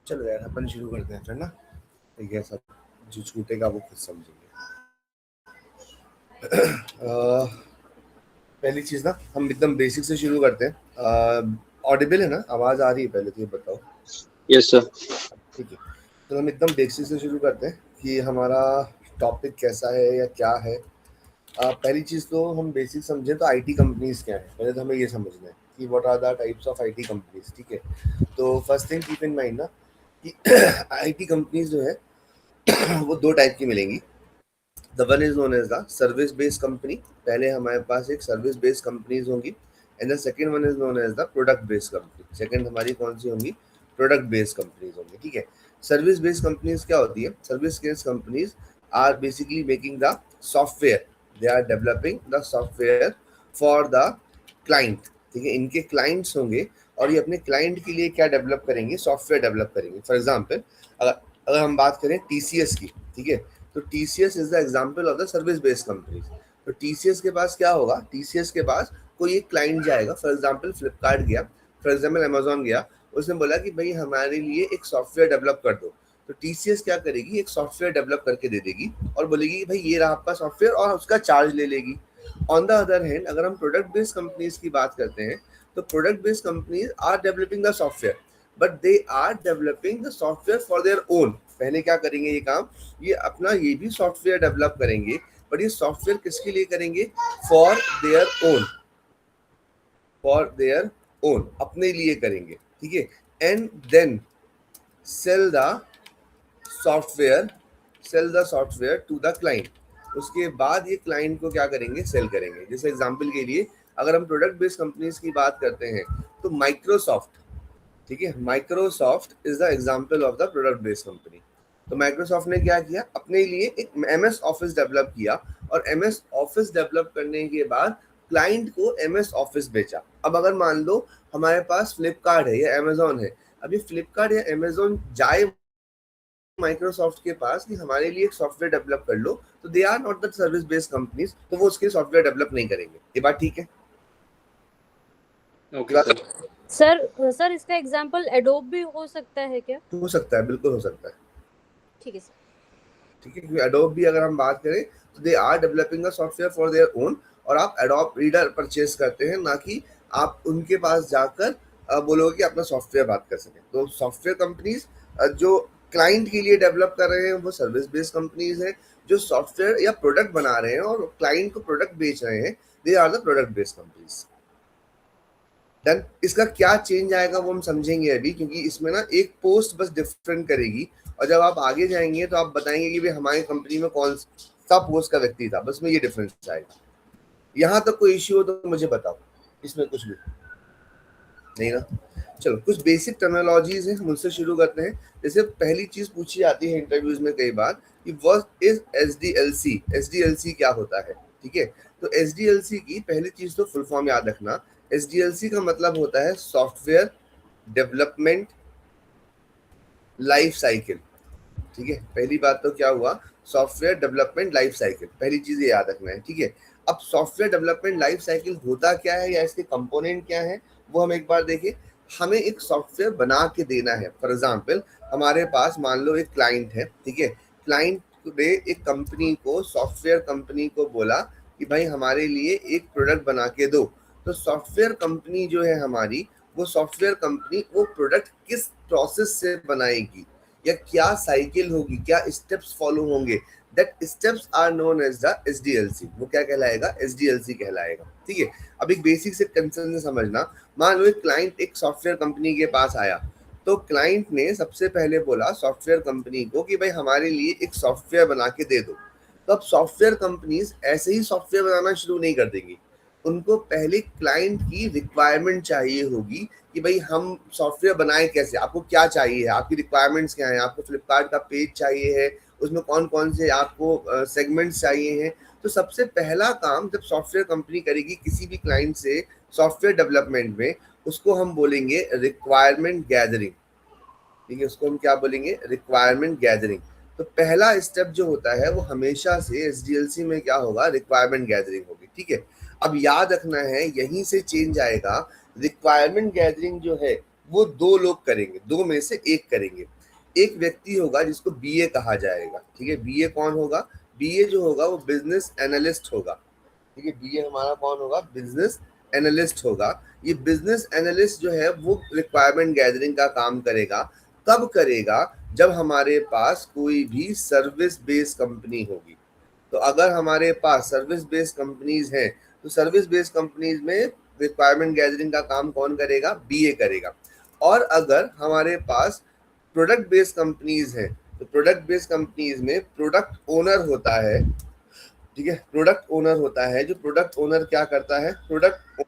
चलो यार अपन शुरू करते हैं फिर ना। ठीक है, सब जो छूटेगा वो खुद समझेंगे। पहली चीज ना हम एकदम बेसिक से शुरू करते हैं। ऑडिबल है ना, आवाज आ रही है? पहले तो ये बताओ। Yes sir. ठीक है, तो हम एकदम बेसिक से शुरू करते हैं कि हमारा टॉपिक कैसा है या क्या है। पहली चीज तो हम बेसिक समझे तो आईटी कंपनीज क्या है, पहले तो हमें ये समझना है कि what are the types of IT companies. ठीक है, तो first thing keep in mind ना कि आईटी कंपनीज जो है वो दो टाइप की मिलेंगी। The one is known as the service based company. पहले हमारे पास एक सर्विस बेस्ड कंपनीज होंगी and the second one is known as the product based company. Second हमारी कौन सी होंगी? प्रोडक्ट बेस्ड कंपनीज होंगी। ठीक है, सर्विस बेस्ड कंपनीज क्या होती है? Service based companies are basically making the software, they are developing the software for the client. ठीक है, इनके क्लाइंट्स होंगे और ये अपने क्लाइंट के लिए क्या डेवलप करेंगे? सॉफ्टवेयर डेवलप करेंगे। फॉर एग्जाम्पल अगर अगर हम बात करें टीसीएस की, ठीक है, तो TCS is the example of the service based companies. तो टीसीएस के पास क्या होगा? टीसीएस के पास कोई एक क्लाइंट जाएगा, फॉर एग्जांपल फ्लिपकार्ट गया, फॉर एग्जांपल अमेजोन गया, उसने बोला कि भाई हमारे लिए एक सॉफ्टवेयर डेवलप कर दो। तो टीसीएस क्या करेगी? एक सॉफ्टवेयर डेवलप करके दे देगी और बोलेगी भाई ये रहा आपका सॉफ्टवेयर, और उसका चार्ज ले लेगी। ऑन द अदर हैंड अगर हम प्रोडक्ट बेस्ड कंपनीज की बात करते हैं, तो product based companies are developing the software but they are developing the software for their own. पहले क्या करेंगे ये काम? ये अपना ये भी सॉफ्टवेयर डेवलप करेंगे, बट ये सॉफ्टवेयर किसके लिए करेंगे? For their own, for their own, अपने लिए करेंगे। ठीक है, and then sell the software, sell the software to the client. उसके बाद ये क्लाइंट को क्या करेंगे? सेल करेंगे। जैसे एग्जांपल के लिए अगर हम प्रोडक्ट बेस्ड कंपनीज की बात करते हैं तो माइक्रोसॉफ्ट, ठीक है, Microsoft is the example of the product based company. तो माइक्रोसॉफ्ट ने क्या किया? अपने लिए एक एमएस ऑफिस डेवलप किया और एमएस ऑफिस डेवलप करने के बाद क्लाइंट को एमएस ऑफिस बेचा। अब अगर मान लो हमारे पास फ्लिपकार्ट है या अमेजोन है, अभी फ्लिपकार्ट या अमेजोन जाए माइक्रोसॉफ्ट के पास कि हमारे लिए एक सॉफ्टवेयर डेवलप कर लो, तो they are not the service based companies, तो वो उसके सॉफ्टवेयर डेवलप नहीं करेंगे। ये बात ठीक है? ये ओके बात सर। सर सर इसका एग्जांपल एडोब भी हो सकता है क्या? हो सकता है, बिल्कुल हो सकता है। ठीक है सर। ठीक है, क्योंकि एडोब भी अगर हम बात करें तो they are developing a software for their own, और आप एडोब रीडर परचेज करते हैं, ना कि आप उनके पास जाकर बोलोगे कि अपना सॉफ्टवेयर बात कर सकें। तो सॉफ्टवेयर कंपनीज जो क्लाइंट के लिए डेवलप कर रहे हैं वो सर्विस बेस्ड कंपनीज हैं। जो सॉफ्टवेयर या प्रोडक्ट बना रहे हैं और क्लाइंट को प्रोडक्ट बेच रहे हैं, they are the product based companies. Done. इसका क्या चेंज आएगा वो हम समझेंगे अभी, क्योंकि इसमें ना एक पोस्ट बस डिफरेंट करेगी, और जब आप आगे जाएंगे तो आप बताएंगे कि भाई हमारी कंपनी में कौन सा पोस्ट का व्यक्ति था, बस में ये डिफरेंस आएगा। यहाँ तक कोई इश्यू हो तो मुझे बताओ, इसमें कुछ भी नहीं ना। चलो कुछ बेसिक टर्मिनोलॉजीज हैं, हम उससे शुरू करते हैं। जैसे पहली चीज पूछी जाती है इंटरव्यूज में कई बार कि व्हाट इज एसडीएलसी, एसडीएलसी क्या होता है? ठीक है, तो एसडीएलसी की पहली चीज तो फुल फॉर्म याद रखना। एसडीएलसी का मतलब होता है सॉफ्टवेयर डेवलपमेंट लाइफ साइकिल। ठीक है, पहली बात तो क्या हुआ? सॉफ्टवेयर डेवलपमेंट लाइफ साइकिल, पहली चीज ये याद रखना है। ठीक है, अब सॉफ्टवेयर डेवलपमेंट लाइफ साइकिल होता क्या है या इसके कंपोनेंट क्या है वो हम एक बार देखें। हमें एक सॉफ्टवेयर बना के देना है। फॉर एग्जाम्पल हमारे पास मान लो एक क्लाइंट है, ठीक है, क्लाइंट ने एक कंपनी को, सॉफ्टवेयर कंपनी को बोला कि भाई हमारे लिए एक प्रोडक्ट बना के दो। तो सॉफ्टवेयर कंपनी जो है हमारी, वो सॉफ्टवेयर कंपनी वो प्रोडक्ट किस प्रोसेस से बनाएगी या क्या साइकिल होगी, क्या स्टेप्स फॉलो होंगे, that steps are known as the SDLC. वो क्या कहलाएगा? एसडीएलसी कहलाएगा। ठीक है, अब एक बेसिक से कंसर्न समझना। मान लो एक क्लाइंट एक सॉफ्टवेयर कंपनी के पास आया, तो क्लाइंट ने सबसे पहले बोला सॉफ्टवेयर कंपनी को कि भाई हमारे लिए एक सॉफ्टवेयर बना के दे दो। तो अब सॉफ्टवेयर कंपनीज ऐसे ही सॉफ्टवेयर बनाना शुरू नहीं कर देंगी, उनको पहले क्लाइंट की रिक्वायरमेंट चाहिए होगी कि भाई हम सॉफ्टवेयर बनाएं कैसे, आपको क्या चाहिए है, आपकी रिक्वायरमेंट्स क्या है, आपको फ्लिपकार्ट का पेज चाहिए है, उसमें कौन कौन से आपको सेगमेंट्स चाहिए हैं। तो सबसे पहला काम जब सॉफ्टवेयर कंपनी करेगी किसी भी क्लाइंट से सॉफ्टवेयर डेवलपमेंट में, उसको हम बोलेंगे रिक्वायरमेंट गैदरिंग। ठीक है, उसको हम क्या बोलेंगे? Requirement gathering. तो पहला स्टेप जो होता है वो हमेशा से एसडीएलसी में क्या होगा? रिक्वायरमेंट गैदरिंग होगी। ठीक है, अब याद रखना है यहीं से चेंज आएगा। रिक्वायरमेंट गैदरिंग जो है वो दो लोग करेंगे, दो में से एक करेंगे। एक व्यक्ति होगा जिसको बीए कहा जाएगा, ठीक है। बीए कौन होगा? बीए जो होगा वो बिजनेस एनालिस्ट होगा, ठीक है। बीए हमारा कौन होगा? बिजनेस एनालिस्ट होगा। ये बिजनेस एनालिस्ट जो है वो रिक्वायरमेंट गैदरिंग का काम करेगा। कब करेगा? जब हमारे पास कोई भी सर्विस बेस्ड कंपनी होगी। तो अगर हमारे पास सर्विस बेस्ड कंपनीज हैं तो सर्विस बेस्ड कंपनीज में रिक्वायरमेंट गैदरिंग का काम कौन करेगा? बीए करेगा। और अगर हमारे पास प्रोडक्ट बेस्ड कंपनीज हैं तो प्रोडक्ट बेस्ड कंपनीज में प्रोडक्ट ओनर होता है, ठीक है। प्रोडक्ट ओनर होता है, जो प्रोडक्ट ओनर क्या करता है? प्रोडक्ट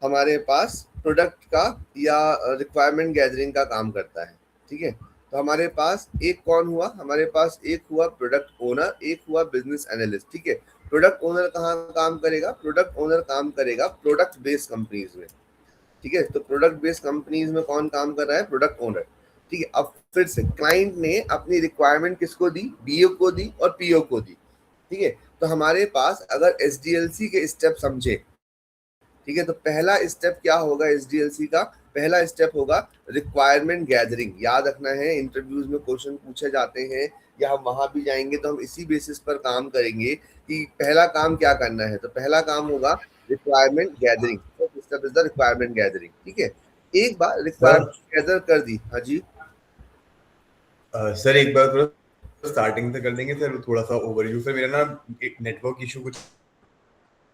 हमारे पास प्रोडक्ट का या रिक्वायरमेंट गैदरिंग का काम करता है, ठीक है। तो हमारे पास एक कौन हुआ? हमारे पास एक हुआ प्रोडक्ट ओनर, एक हुआ बिजनेस एनालिस्ट, ठीक है। प्रोडक्ट ओनर कहाँ काम करेगा? प्रोडक्ट ओनर काम करेगा प्रोडक्ट बेस्ड कंपनीज में, ठीक है। तो प्रोडक्ट बेस्ड कंपनीज में कौन काम कर रहा है? प्रोडक्ट ओनर, ठीक है। अब फिर से क्लाइंट ने अपनी रिक्वायरमेंट किसको दी? बीओ को दी और पीओ को दी, ठीक है। तो हमारे पास अगर एसडीएलसी के स्टेप समझे, ठीक है, तो पहला स्टेप क्या होगा एसडीएलसी का? पहला स्टेप होगा रिक्वायरमेंट गैदरिंग। याद रखना है, इंटरव्यूज में क्वेश्चन पूछे जाते हैं या हम वहां भी जाएंगे तो हम इसी बेसिस पर काम करेंगे कि पहला काम क्या करना है। तो पहला काम होगा requirement gathering. Step is the requirement gathering, ठीक है। एक बार सर रिक्वायरमेंट गैदर कर दी, हाँ जी सर एक बार थोड़ा स्टार्टिंग से कर देंगे सर, थोड़ा सा ओवरव्यू। सर मेरा ना एक नेटवर्क इशू कुछ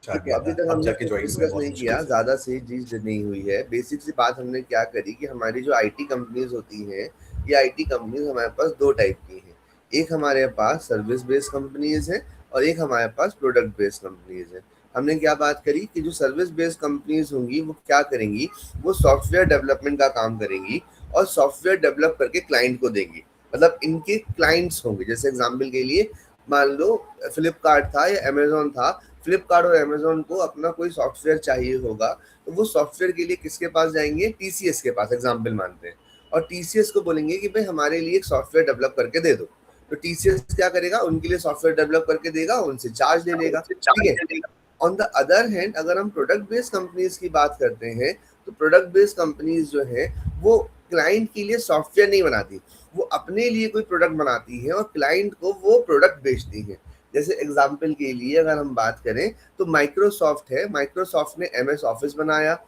आ ठीक है। गया अभी था, तक अब हमने जाके कुछ ज्वाइन हुआ है डिस्कस बहुत नहीं मुश्किल किया, से। ज्यादा सही चीज नहीं हुई है। बेसिक सी बात हमने क्या करी कि हमारी जो आईटी कंपनीज होती हैं, ये आईटी कंपनीज हमारे पास दो टाइप की हैं। एक हमारे पास सर्विस बेस्ड कंपनीज है और एक हमारे पास प्रोडक्ट बेस्ड कंपनीज है। हमने क्या बात करी कि जो सर्विस बेस्ड कंपनीज होंगी वो क्या करेंगी? वो सॉफ्टवेयर डेवलपमेंट का काम करेंगी और सॉफ्टवेयर डेवलप करके क्लाइंट को देंगी। मतलब इनके क्लाइंट्स होंगे। जैसे एग्जाम्पल के लिए मान लो फ्लिपकार्ट था या अमेजोन था, फ्लिपकार्ट और अमेजोन को अपना कोई सॉफ्टवेयर चाहिए होगा तो वो सॉफ्टवेयर के लिए किसके पास जाएंगे? टीसीएस के पास, एग्जाम्पल मानते हैं। और टीसीएस को बोलेंगे कि भाई हमारे लिए एक सॉफ्टवेयर डेवलप करके दे दो। तो टीसीएस क्या करेगा? उनके लिए सॉफ्टवेयर डेवलप करके देगा, उनसे चार्ज ले लेगा, ठीक है। ऑन द अदर हैंड अगर हम प्रोडक्ट बेस्ड कंपनीज की बात करते हैं तो प्रोडक्ट बेस्ड कंपनीज जो है वो क्लाइंट के लिए सॉफ्टवेयर नहीं बनाती, वो अपने लिए कोई प्रोडक्ट बनाती है और क्लाइंट को वो प्रोडक्ट बेचती है। जैसे एग्जाम्पल के लिए अगर हम बात करें तो माइक्रोसॉफ्ट है, माइक्रोसॉफ्ट ने एमएस ऑफिस बनाया,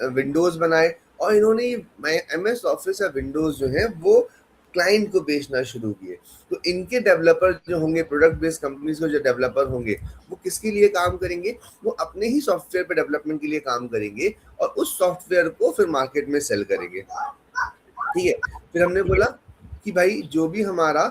विंडोज बनाए और इन्होंने एमएस ऑफिस या विंडोज जो है वो क्लाइंट को बेचना शुरू किए। तो इनके डेवलपर जो होंगे, प्रोडक्ट बेस्ड कंपनीज के जो डेवलपर होंगे, वो किसके लिए काम करेंगे? वो अपने ही सॉफ्टवेयर पे डेवलपमेंट के लिए काम करेंगे और उस सॉफ्टवेयर को फिर मार्केट में सेल करेंगे, ठीक है। फिर हमने बोला कि भाई जो भी हमारा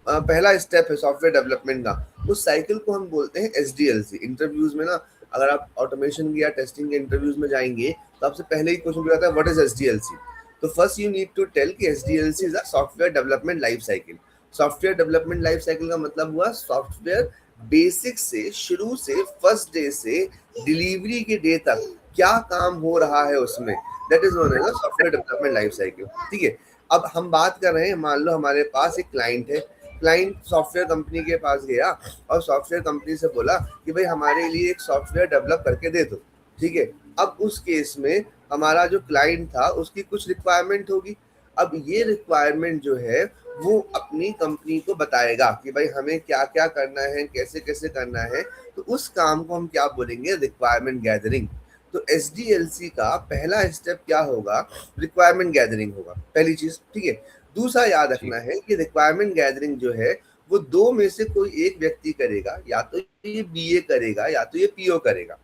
पहला स्टेप है सॉफ्टवेयर डेवलपमेंट का, उस साइकिल को हम बोलते हैं एसडीएलसी। इंटरव्यूज में ना अगर आप ऑटोमेशन या टेस्टिंग के इंटरव्यूज में जाएंगे तो आपसे पहले ही क्वेश्चन पूछा जाता है व्हाट इज एसडीएलसी। तो first you need to tell कि SDLC is a software development life cycle. Software development life cycle का मतलब हुआ सॉफ्टवेयर बेसिक से, शुरू से, फर्स्ट डे से डिलीवरी के डे तक क्या काम हो रहा है उसमें, that is known as software development life cycle, ठीक है। अब हम बात कर रहे हैं, मान लो हमारे पास एक क्लाइंट है, क्लाइंट सॉफ्टवेयर कंपनी के पास गया और सॉफ्टवेयर कंपनी से बोला कि भाई हमारे लिए एक सॉफ्टवेयर डेवलप करके दे दो, ठीक है। अब उस केस में हमारा जो क्लाइंट था उसकी कुछ रिक्वायरमेंट होगी। अब ये रिक्वायरमेंट जो है वो अपनी कंपनी को बताएगा कि भाई हमें क्या क्या करना है, कैसे कैसे करना है। तो उस काम को हम क्या बोलेंगे? Requirement gathering. तो एसडीएलसी का पहला स्टेप क्या होगा? रिक्वायरमेंट गैदरिंग होगा, पहली चीज, ठीक है। दूसरा याद रखना है कि रिक्वायरमेंट गैदरिंग जो है वो दो में से कोई एक व्यक्ति करेगा, या तो ये बीए करेगा या तो ये पीओ करेगा,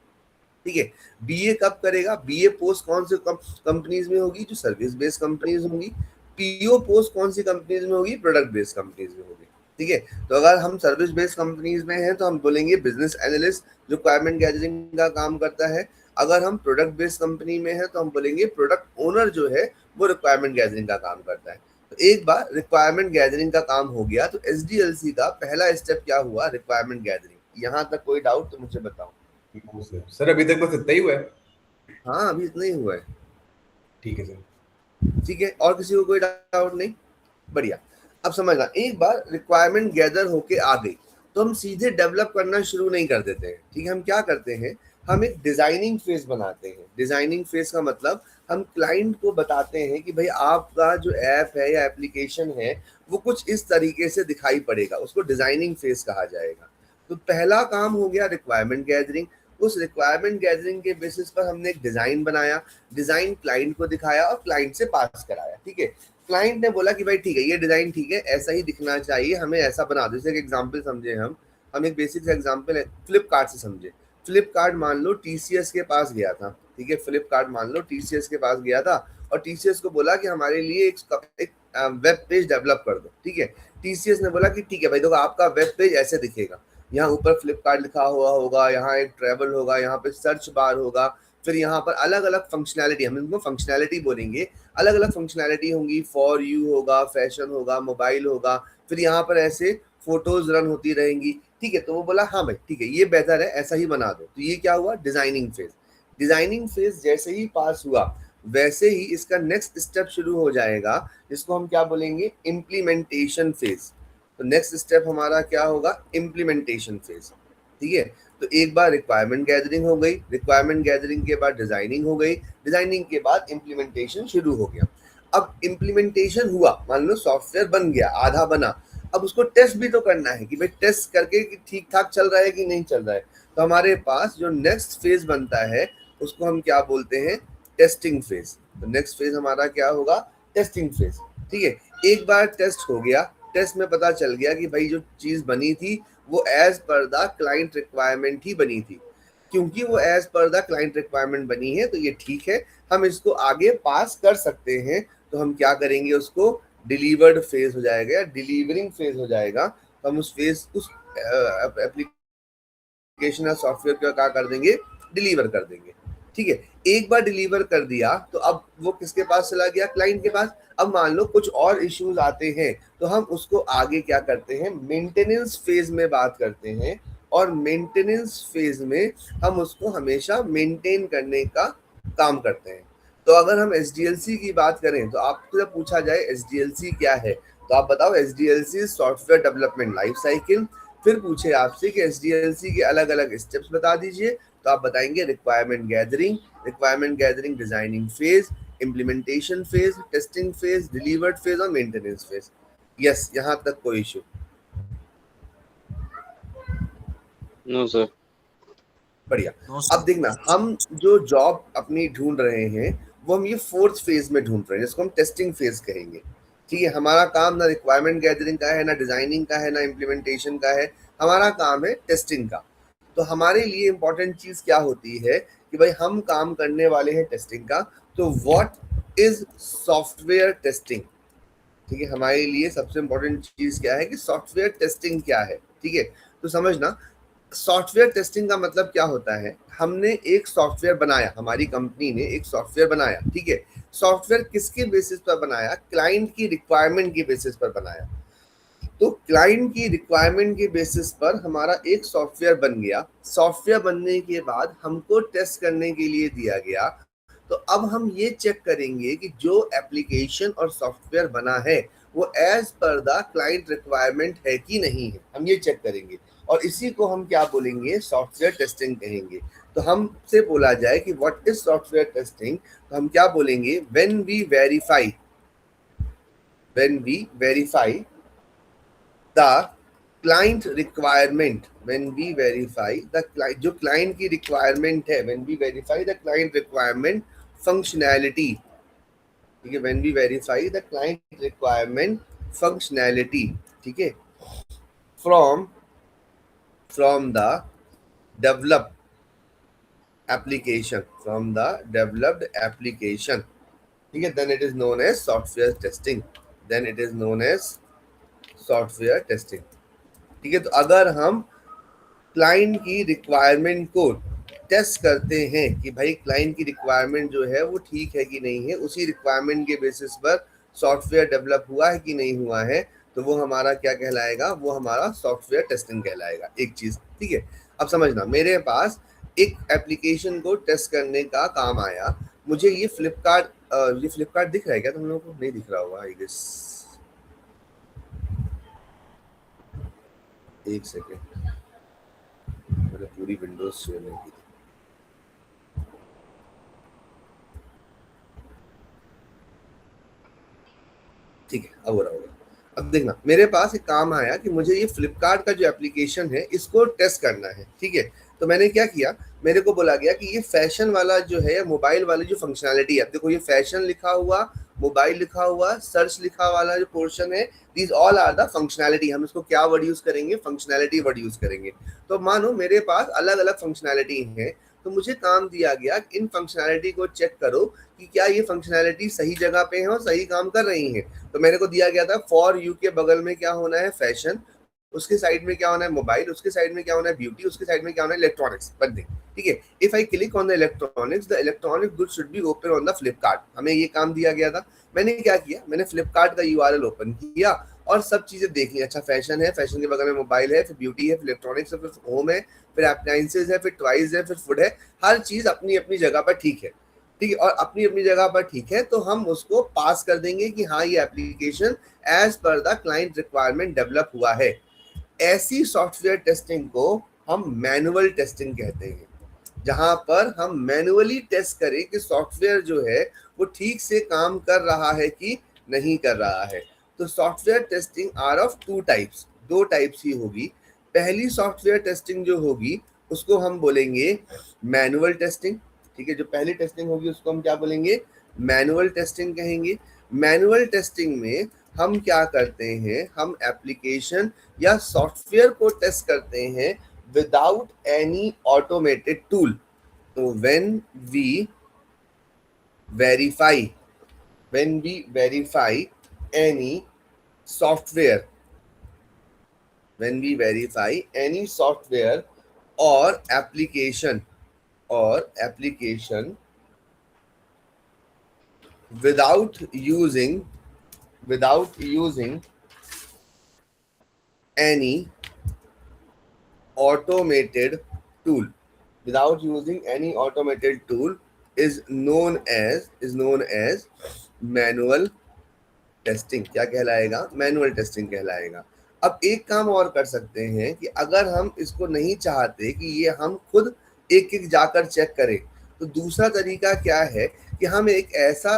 ठीक है। बीए कब करेगा? बीए पोस्ट कौन से कंपनीज में होगी? जो सर्विस बेस्ड कंपनीज होंगी। पीओ पोस्ट कौन सी कंपनीज में होगी? प्रोडक्ट बेस्ड कंपनीज में होगी, ठीक है। तो अगर हम सर्विस बेस्ड कंपनीज में हैं तो हम बोलेंगे बिजनेस एनालिस्ट जो रिक्वायरमेंट गैदरिंग का काम करता है। अगर हम प्रोडक्ट बेस्ड कंपनी में हैं तो हम बोलेंगे प्रोडक्ट ओनर जो है वो रिक्वायरमेंट गैदरिंग का काम करता है। तो एक बार रिक्वायरमेंट गैदरिंग का काम हो गया तो एसडीएलसी का पहला स्टेप क्या हुआ? Requirement gathering. यहाँ तक कोई डाउट तो मुझे बताओ। सर अभी तक बस इतना ही हुआ है? हाँ अभी इतना ही हुआ है, ठीक है सर। ठीक है। और किसी को कोई डाउट नहीं? बढ़िया। अब समझना, एक बार रिक्वायरमेंट गैदर होके आ गई तो हम सीधे डेवलप करना शुरू नहीं कर देते हैं, ठीक है। हम क्या करते हैं? हम एक डिजाइनिंग फेज बनाते हैं। डिजाइनिंग फेज का मतलब हम क्लाइंट को बताते हैं कि भाई आपका जो ऐप है या एप्लीकेशन है वो कुछ इस तरीके से दिखाई पड़ेगा, उसको डिजाइनिंग फेज कहा जाएगा। तो पहला काम हो गया रिक्वायरमेंट गैदरिंग। उस रिक्वायरमेंट गैदरिंग के बेसिस पर हमने एक डिजाइन बनाया, डिजाइन क्लाइंट को दिखाया और क्लाइंट से पास कराया। ठीक है, क्लाइंट ने बोला कि भाई ठीक है, ये डिजाइन ठीक है, ऐसा ही दिखना चाहिए, हमें ऐसा बना दो। जैसे एक एग्जांपल समझे, हम एक बेसिक एग्जांपल है फ्लिपकार्ट से समझे। फ्लिपकार्ट मान लो टीसीएस के पास गया था। ठीक है, फ्लिपकार्ट मान लो टीसीएस के पास गया था और टीसीएस को बोला कि हमारे लिए एक वेब पेज डेवलप कर दो। ठीक है, टीसीएस ने बोला कि ठीक है भाई, देखो आपका वेब पेज ऐसे दिखेगा, यहाँ ऊपर फ्लिपकार्ट लिखा हुआ होगा, यहाँ एक ट्रैवल होगा, यहाँ पे सर्च बार होगा, फिर यहाँ पर अलग अलग फंक्शनैलिटी, हम इनको फंक्शनैलिटी बोलेंगे, अलग अलग फंक्शनैलिटी होंगी, फॉर यू होगा, फैशन होगा, मोबाइल होगा, फिर यहाँ पर ऐसे फोटोज रन होती रहेंगी। ठीक है, तो वो बोला हाँ भाई ठीक है, ये बेहतर है, ऐसा ही बना दो। तो ये क्या हुआ, डिजाइनिंग फेज। डिजाइनिंग फेज जैसे ही पास हुआ वैसे ही इसका नेक्स्ट स्टेप शुरू हो जाएगा, जिसको हम क्या बोलेंगे, इम्प्लीमेंटेशन फेज। तो नेक्स्ट स्टेप हमारा क्या होगा, इम्प्लीमेंटेशन फेज। ठीक है, तो एक बार रिक्वायरमेंट गैदरिंग हो गई, रिक्वायरमेंट गैदरिंग के बाद डिजाइनिंग हो गई, डिजाइनिंग के बाद इम्प्लीमेंटेशन शुरू हो गया। अब इम्प्लीमेंटेशन हुआ, मान लो सॉफ्टवेयर बन गया, आधा बना, अब उसको टेस्ट भी तो करना है कि भाई टेस्ट करके कि ठीक ठाक चल रहा है कि नहीं चल रहा है। तो हमारे पास जो नेक्स्ट फेज बनता है उसको हम क्या बोलते हैं, टेस्टिंग फेज। तो नेक्स्ट फेज हमारा क्या होगा, टेस्टिंग फेज। ठीक है, एक बार टेस्ट हो गया, टेस्ट में पता चल गया कि भाई जो चीज बनी थी वो as per the client requirement ही बनी थी। क्योंकि वो as per the client requirement बनी है तो ये ठीक है, हम इसको आगे पास कर सकते हैं। तो हम क्या करेंगे, उसको डिलीवर्ड फेज हो जाएगा या डिलीवरिंग फेज हो जाएगा। तो हम उस फेज, उस एप्लीकेशन या सॉफ्टवेयर को क्या कर देंगे, डिलीवर कर देंगे। ठीक है, एक बार डिलीवर कर दिया तो अब वो किसके पास चला गया, क्लाइंट के पास। अब मान लो कुछ और इश्यूज आते हैं तो हम उसको आगे क्या करते हैं, मेंटेनेंस फेज में बात करते हैं। और मेंटेनेंस फेज में हम उसको हमेशा मेंटेन करने का काम करते हैं। तो अगर हम एसडीएलसी की बात करें तो आपको जब पूछा जाए एसडीएलसी क्या है, तो आप बताओ SDLC software development life cycle. फिर पूछे आपसे कि एसडीएलसी के अलग अलग स्टेप्स बता दीजिए, तो आप बताएंगे requirement gathering designing phase, implementation phase, testing phase, delivered phase और मेंटेनेंस फेज। यस, यहाँ तक कोई इशू? No sir. बढ़िया। अब देखना, हम जो जॉब अपनी ढूंढ रहे हैं वो हम ये फोर्थ फेज में ढूंढ रहे हैं, जिसको हम टेस्टिंग फेज कहेंगे। ठीक है, हमारा काम ना रिक्वायरमेंट गैदरिंग का है, ना डिजाइनिंग का है, ना इम्प्लीमेंटेशन का है, हमारा काम है टेस्टिंग का। तो हमारे लिए इंपॉर्टेंट चीज क्या होती है कि भाई हम काम करने वाले हैं टेस्टिंग का। तो व्हाट इज सॉफ्टवेयर टेस्टिंग? ठीक है, हमारे लिए सबसे इंपॉर्टेंट चीज क्या है कि सॉफ्टवेयर टेस्टिंग क्या है। ठीक है, तो समझना, सॉफ्टवेयर टेस्टिंग का मतलब क्या होता है, हमने एक सॉफ्टवेयर बनाया, हमारी कंपनी ने एक सॉफ्टवेयर बनाया। ठीक है, सॉफ्टवेयर किसके बेसिस पर बनाया, क्लाइंट की रिक्वायरमेंट के बेसिस पर बनाया। तो क्लाइंट की रिक्वायरमेंट के बेसिस पर हमारा एक सॉफ्टवेयर बन गया। सॉफ्टवेयर बनने के बाद हमको टेस्ट करने के लिए दिया गया। तो अब हम ये चेक करेंगे कि जो एप्लीकेशन और सॉफ्टवेयर बना है वो as per the client requirement है कि नहीं है, हम ये चेक करेंगे। और इसी को हम क्या बोलेंगे, सॉफ्टवेयर टेस्टिंग कहेंगे। तो हमसे बोला जाए कि व्हाट इज सॉफ्टवेयर टेस्टिंग, तो हम क्या बोलेंगे, when we verify the client requirement, when we verify the client, जो क्लाइंट की रिक्वायरमेंट है, when we verify the client requirement functionality. ठीक है, when we verify the client requirement functionality. ठीक है, from the develop application, from the developed application. ठीक है, then it is known as software testing, then it is known as software testing. ठीक है, तो अगर हम क्लाइंट की रिक्वायरमेंट को टेस्ट करते हैं कि भाई क्लाइंट की रिक्वायरमेंट जो है वो ठीक है कि नहीं है, उसी रिक्वायरमेंट के बेसिस पर सॉफ्टवेयर डेवलप हुआ है कि नहीं हुआ है, तो वो हमारा क्या कहलाएगा, वो हमारा सॉफ्टवेयर टेस्टिंग कहलाएगा। एक चीज, ठीक है। अब समझना, मेरे पास एक एप्लीकेशन को टेस्ट करने का काम आया, मुझे ये फ्लिपकार्ट दिख रहा है क्या तुम लोगों को? नहीं दिख रहा होगा आई गेस, एक सेकेंड, मैंने पूरी विंडोज शेयर नहीं की। ठीक है, अब हो रहा होगा। अब देखना, मेरे पास एक काम आया कि मुझे ये फ्लिपकार्ट का जो एप्लीकेशन है इसको टेस्ट करना है, ठीक है। तो मैंने क्या किया, मेरे को बोला गया कि ये फैशन वाला जो है, मोबाइल वाली जो फंक्शनैलिटी है, देखो ये फैशन लिखा हुआ, मोबाइल लिखा हुआ, सर्च लिखा वाला जो पोर्शन है, these all are the functionality. हम इसको क्या वर्ड यूज करेंगे, फंक्शनैलिटी वर्ड यूज करेंगे। तो मानो मेरे पास अलग अलग फंक्शनैलिटी है, तो मुझे काम दिया गया कि इन फंक्शनैलिटी को चेक करो कि क्या ये फंक्शनैलिटी सही जगह पे है और सही काम कर रही है। तो मेरे को दिया गया था फॉर यू के बगल में क्या होना है, फैशन, उसके साइड में क्या होना है, मोबाइल, उसके साइड में क्या होना है, ब्यूटी, उसके साइड में क्या होना है, इलेक्ट्रॉनिक्स। बंदे, ठीक है। If I click on the electronic good should be open on the Flipkart. हमें ये काम दिया गया था। मैंने क्या किया, मैंने फ्लिपकार्ट का यूआरएल ओपन किया और सब चीजें देख ली। अच्छा, फैशन है, फैशन के बगल में मोबाइल है, फिर ब्यूटी है, फिर इलेक्ट्रॉनिक्स है, फिर होम है, फिर अप्लायंसेज है, फिर टॉयज है, फिर फूड है। हर चीज अपनी अपनी जगह पर ठीक है, ठीक है। और अपनी अपनी जगह पर ठीक है, तो हम उसको पास कर देंगे कि हाँ ये application as per the client requirement develop हुआ है। ऐसी सॉफ्टवेयर टेस्टिंग को हम मैनुअल टेस्टिंग कहते हैं, जहां पर हम मैनुअली टेस्ट करें कि सॉफ्टवेयर जो है वो ठीक से काम कर रहा है कि नहीं कर रहा है। तो software testing are of two types, दो टाइप्स ही होगी। पहली सॉफ्टवेयर टेस्टिंग जो होगी उसको हम बोलेंगे मैनुअल टेस्टिंग, ठीक है। जो पहली टेस्टिंग होगी उसको हम क्या बोलेंगे, मैनुअल टेस्टिंग कहेंगे। मैनुअल टेस्टिंग में हम क्या करते हैं, हम एप्लीकेशन या सॉफ्टवेयर को टेस्ट करते हैं विदाउट एनी ऑटोमेटेड टूल। तो when we verify any software, or application without using any automated tool, is known as manual testing. क्या कहलाएगा, मैनुअल टेस्टिंग कहलाएगा। अब एक काम और कर सकते हैं कि अगर हम इसको नहीं चाहते कि ये हम खुद एक एक जाकर चेक करें, तो दूसरा तरीका क्या है कि हम एक ऐसा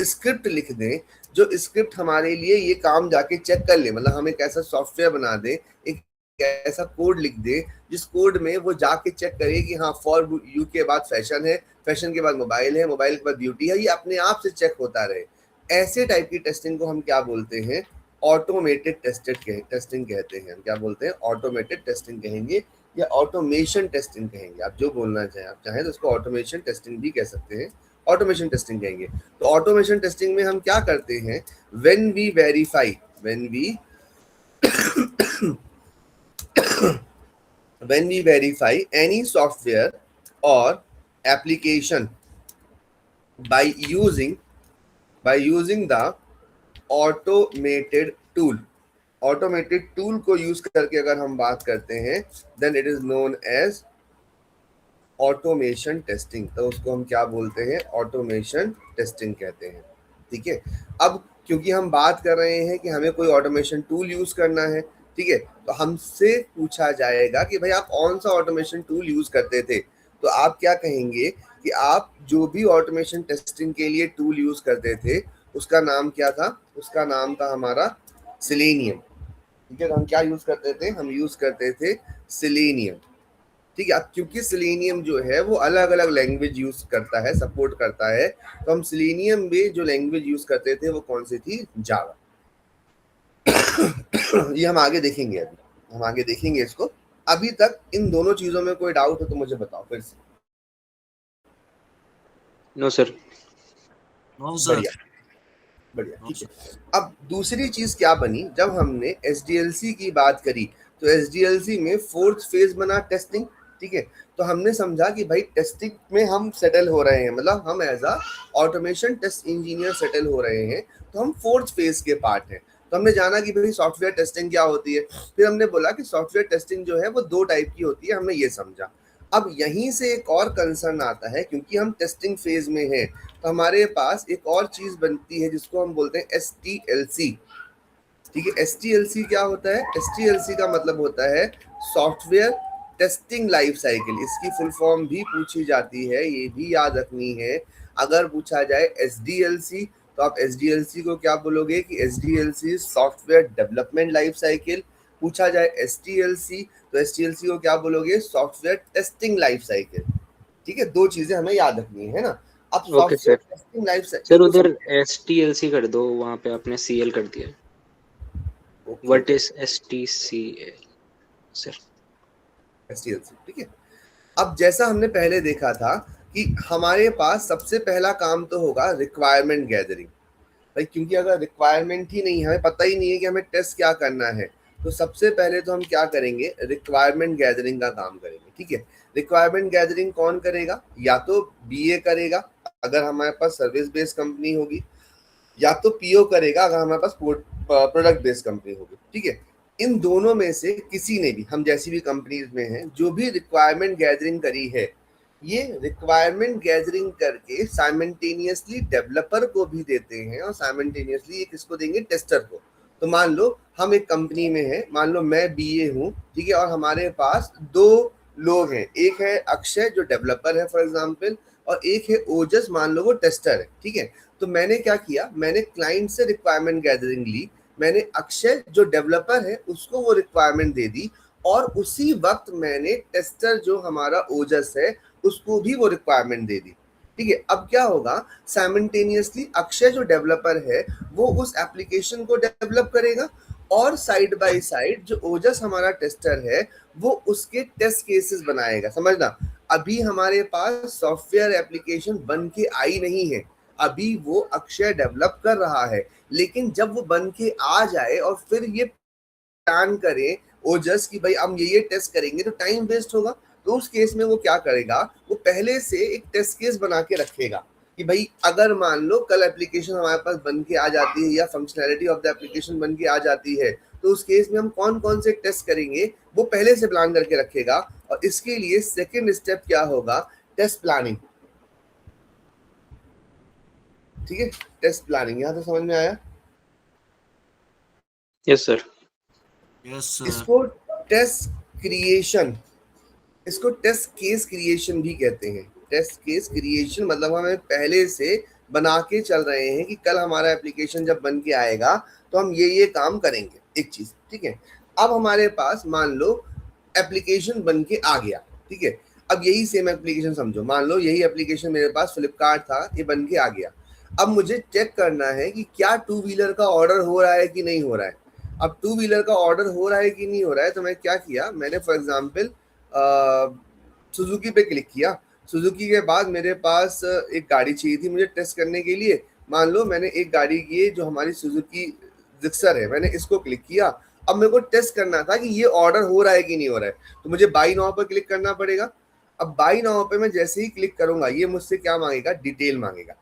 स्क्रिप्ट लिख दें जो स्क्रिप्ट हमारे लिए ये काम जाके चेक कर ले। मतलब हम एक ऐसा सॉफ्टवेयर बना दें, एक ऐसा कोड लिख दे जिस कोड में वो जाके चेक करे कि हाँ फॉर यू के बाद फैशन है, फैशन के बाद मोबाइल है, मोबाइल के बाद ब्यूटी है, ये अपने आप से चेक होता रहे। ऐसे टाइप की टेस्टिंग को हम क्या बोलते हैं, ऑटोमेटेड टेस्टिंग कहते हैं। हम क्या बोलते हैं, ऑटोमेटेड टेस्टिंग कहेंगे या ऑटोमेशन टेस्टिंग कहेंगे, आप जो बोलना चाहें। आप चाहें तो उसको ऑटोमेशन टेस्टिंग भी कह सकते हैं, ऑटोमेशन टेस्टिंग कहेंगे। तो ऑटोमेशन टेस्टिंग में हम क्या करते हैं, when we verify any software or application by using the automated tool को यूज करके अगर हम बात करते हैं, then it is known as automation testing. तो उसको हम क्या बोलते हैं, ऑटोमेशन टेस्टिंग कहते हैं, ठीक है। अब क्योंकि हम बात कर रहे हैं कि हमें कोई ऑटोमेशन टूल यूज करना है, ठीक है, तो हमसे पूछा जाएगा कि भाई आप कौन सा ऑटोमेशन टूल यूज करते थे। तो आप क्या कहेंगे कि आप जो भी ऑटोमेशन टेस्टिंग के लिए टूल यूज करते थे उसका नाम क्या था, उसका नाम था हमारा सेलेनियम, ठीक है। तो हम क्या यूज करते थे, हम यूज करते थे सेलेनियम, ठीक है। अब क्योंकि सेलेनियम जो है वो अलग अलग लैंग्वेज यूज करता है, सपोर्ट करता है, तो हम सेलेनियम में जो लैंग्वेज यूज करते थे वो कौन सी थी, जावा। ये हम आगे देखेंगे, अभी हम आगे देखेंगे इसको। अभी तक इन दोनों चीजों में कोई डाउट हो तो मुझे बताओ फिर से। No sir. बढ़िया बढ़िया, ठीक है। अब दूसरी चीज क्या बनी, जब हमने SDLC की बात करी तो SDLC में फोर्थ फेज बना टेस्टिंग, ठीक है। तो हमने समझा कि भाई टेस्टिंग में हम सेटल हो रहे हैं, मतलब हम as a automation test engineer settle हो रहे हैं, तो हम फोर्थ फेज के पार्ट हैं। तो हमने जाना कि भाई सॉफ्टवेयर टेस्टिंग क्या होती है, फिर हमने बोला कि सॉफ्टवेयर टेस्टिंग जो है वो दो टाइप की होती है, हमने ये समझा। अब यहीं से एक और कंसर्न आता है, क्योंकि हम टेस्टिंग फेज में हैं तो हमारे पास एक और चीज बनती है जिसको हम बोलते हैं STLC, ठीक है। STLC क्या होता है, STLC का मतलब होता है सॉफ्टवेयर टेस्टिंग लाइफ साइकिल। इसकी फुल फॉर्म भी पूछी जाती है, ये भी याद रखनी है। अगर पूछा जाए SDLC तो आप SDLC को क्या बोलोगे कि SDLC software development life cycle. पूछा जाए STLC तो STLC को क्या बोलोगे, सॉफ्टवेयर टेस्टिंग लाइफ साइकिल। ठीक है, दो चीजें हमें याद रखनी है ना। अब okay software sir. Testing life sir cycle को उधर समझो। STLC कर दो, वहाँ पे आपने CL कर दिया। Okay, what is STCL sir? STLC ठीक है। अब जैसा हमने पहले देखा था कि हमारे पास सबसे पहला काम तो होगा रिक्वायरमेंट गैदरिंग भाई, क्योंकि अगर रिक्वायरमेंट ही नहीं है, हमें पता ही नहीं है कि हमें टेस्ट क्या करना है, तो सबसे पहले तो हम क्या करेंगे, रिक्वायरमेंट गैदरिंग का काम करेंगे। ठीक है, रिक्वायरमेंट गैदरिंग कौन करेगा, या तो BA करेगा अगर हमारे पास सर्विस बेस्ड कंपनी होगी, या तो PO करेगा अगर हमारे पास प्रोडक्ट बेस्ड कंपनी होगी। ठीक है, इन दोनों में से किसी ने भी, हम जैसी भी कंपनीज में हैं, जो भी रिक्वायरमेंट गैदरिंग करी है, ये रिक्वायरमेंट गैदरिंग करके साइमल्टेनियसली डेवलपर को भी देते हैं और साइमल्टेनियसली ये किसको देंगे, टेस्टर को। तो मान लो हम एक कंपनी में हैं, मान लो मैं BA हूँ, ठीक है, और हमारे पास दो लोग हैं, एक है अक्षय जो डेवलपर है फॉर एग्जाम्पल, और एक है ओजस, मान लो वो टेस्टर है। ठीक है, तो मैंने क्या किया, मैंने क्लाइंट से रिक्वायरमेंट गैदरिंग ली, मैंने अक्षय जो डेवलपर है उसको वो रिक्वायरमेंट दे दी, और उसी वक्त मैंने टेस्टर जो हमारा ओजस है उसको भी वो रिक्वायरमेंट दे दी। ठीक है, अब क्या होगा, साइमल्टेनियसली अक्षय जो डेवलपर है वो उस एप्लीकेशन को डेवलप करेगा, और साइड बाय साइड जो ओजस हमारा टेस्टर है वो उसके टेस्ट केसेस बनाएगा। समझना, अभी हमारे पास सॉफ्टवेयर एप्लीकेशन बन के आई नहीं है, अभी वो अक्षय डेवलप कर रहा है, लेकिन जब वो बन के आ जाए और फिर ये प्लान करें ओजस की भाई हम ये टेस्ट करेंगे, तो टाइम वेस्ट होगा। तो उस केस में वो क्या करेगा, वो पहले से एक टेस्ट केस बना के रखेगा कि भाई अगर मान लो कल एप्लीकेशन हमारे पास बन के आ जाती है या फंक्शनैलिटी ऑफ द एप्लीकेशन बन के आ जाती है, तो उस केस में हम कौन कौन से टेस्ट करेंगे वो पहले से प्लान करके रखेगा। और इसके लिए सेकेंड स्टेप क्या होगा, टेस्ट प्लानिंग। ठीक है, टेस्ट प्लानिंग यहाँ तो समझ में आया। Yes sir. Yes sir. इसको टेस्ट क्रिएशन, इसको टेस्ट केस क्रिएशन भी कहते हैं। टेस्ट केस क्रिएशन मतलब हमें पहले से बना के चल रहे हैं कि कल हमारा एप्लीकेशन जब बन के आएगा तो हम ये काम करेंगे, एक चीज। ठीक है, अब हमारे पास मान लो एप्लीकेशन बन के आ गया। ठीक है, अब यही सेम एप्लीकेशन समझो, मान लो यही एप्लीकेशन मेरे पास फ्लिपकार्ट था, ये बन के आ गया। अब मुझे चेक करना है कि क्या 2 व्हीलर का ऑर्डर हो रहा है कि नहीं हो रहा है। अब 2 व्हीलर का ऑर्डर हो रहा है कि नहीं हो रहा है, तो मैं क्या किया, मैंने फॉर एग्जाम्पल सुजुकी पे क्लिक किया। सुजुकी के बाद मेरे पास एक गाड़ी चाहिए थी मुझे टेस्ट करने के लिए, मान लो मैंने एक गाड़ी की जो हमारी सुजुकी जिक्सर है, मैंने इसको क्लिक किया। अब मेरे को टेस्ट करना था कि ये ऑर्डर हो रहा है कि नहीं हो रहा है, तो मुझे बाई नाउ पर क्लिक करना पड़ेगा। अब बाई नाउ पे मैं जैसे ही क्लिक करूंगा, ये मुझसे क्या मांगेगा, डिटेल मांगेगा।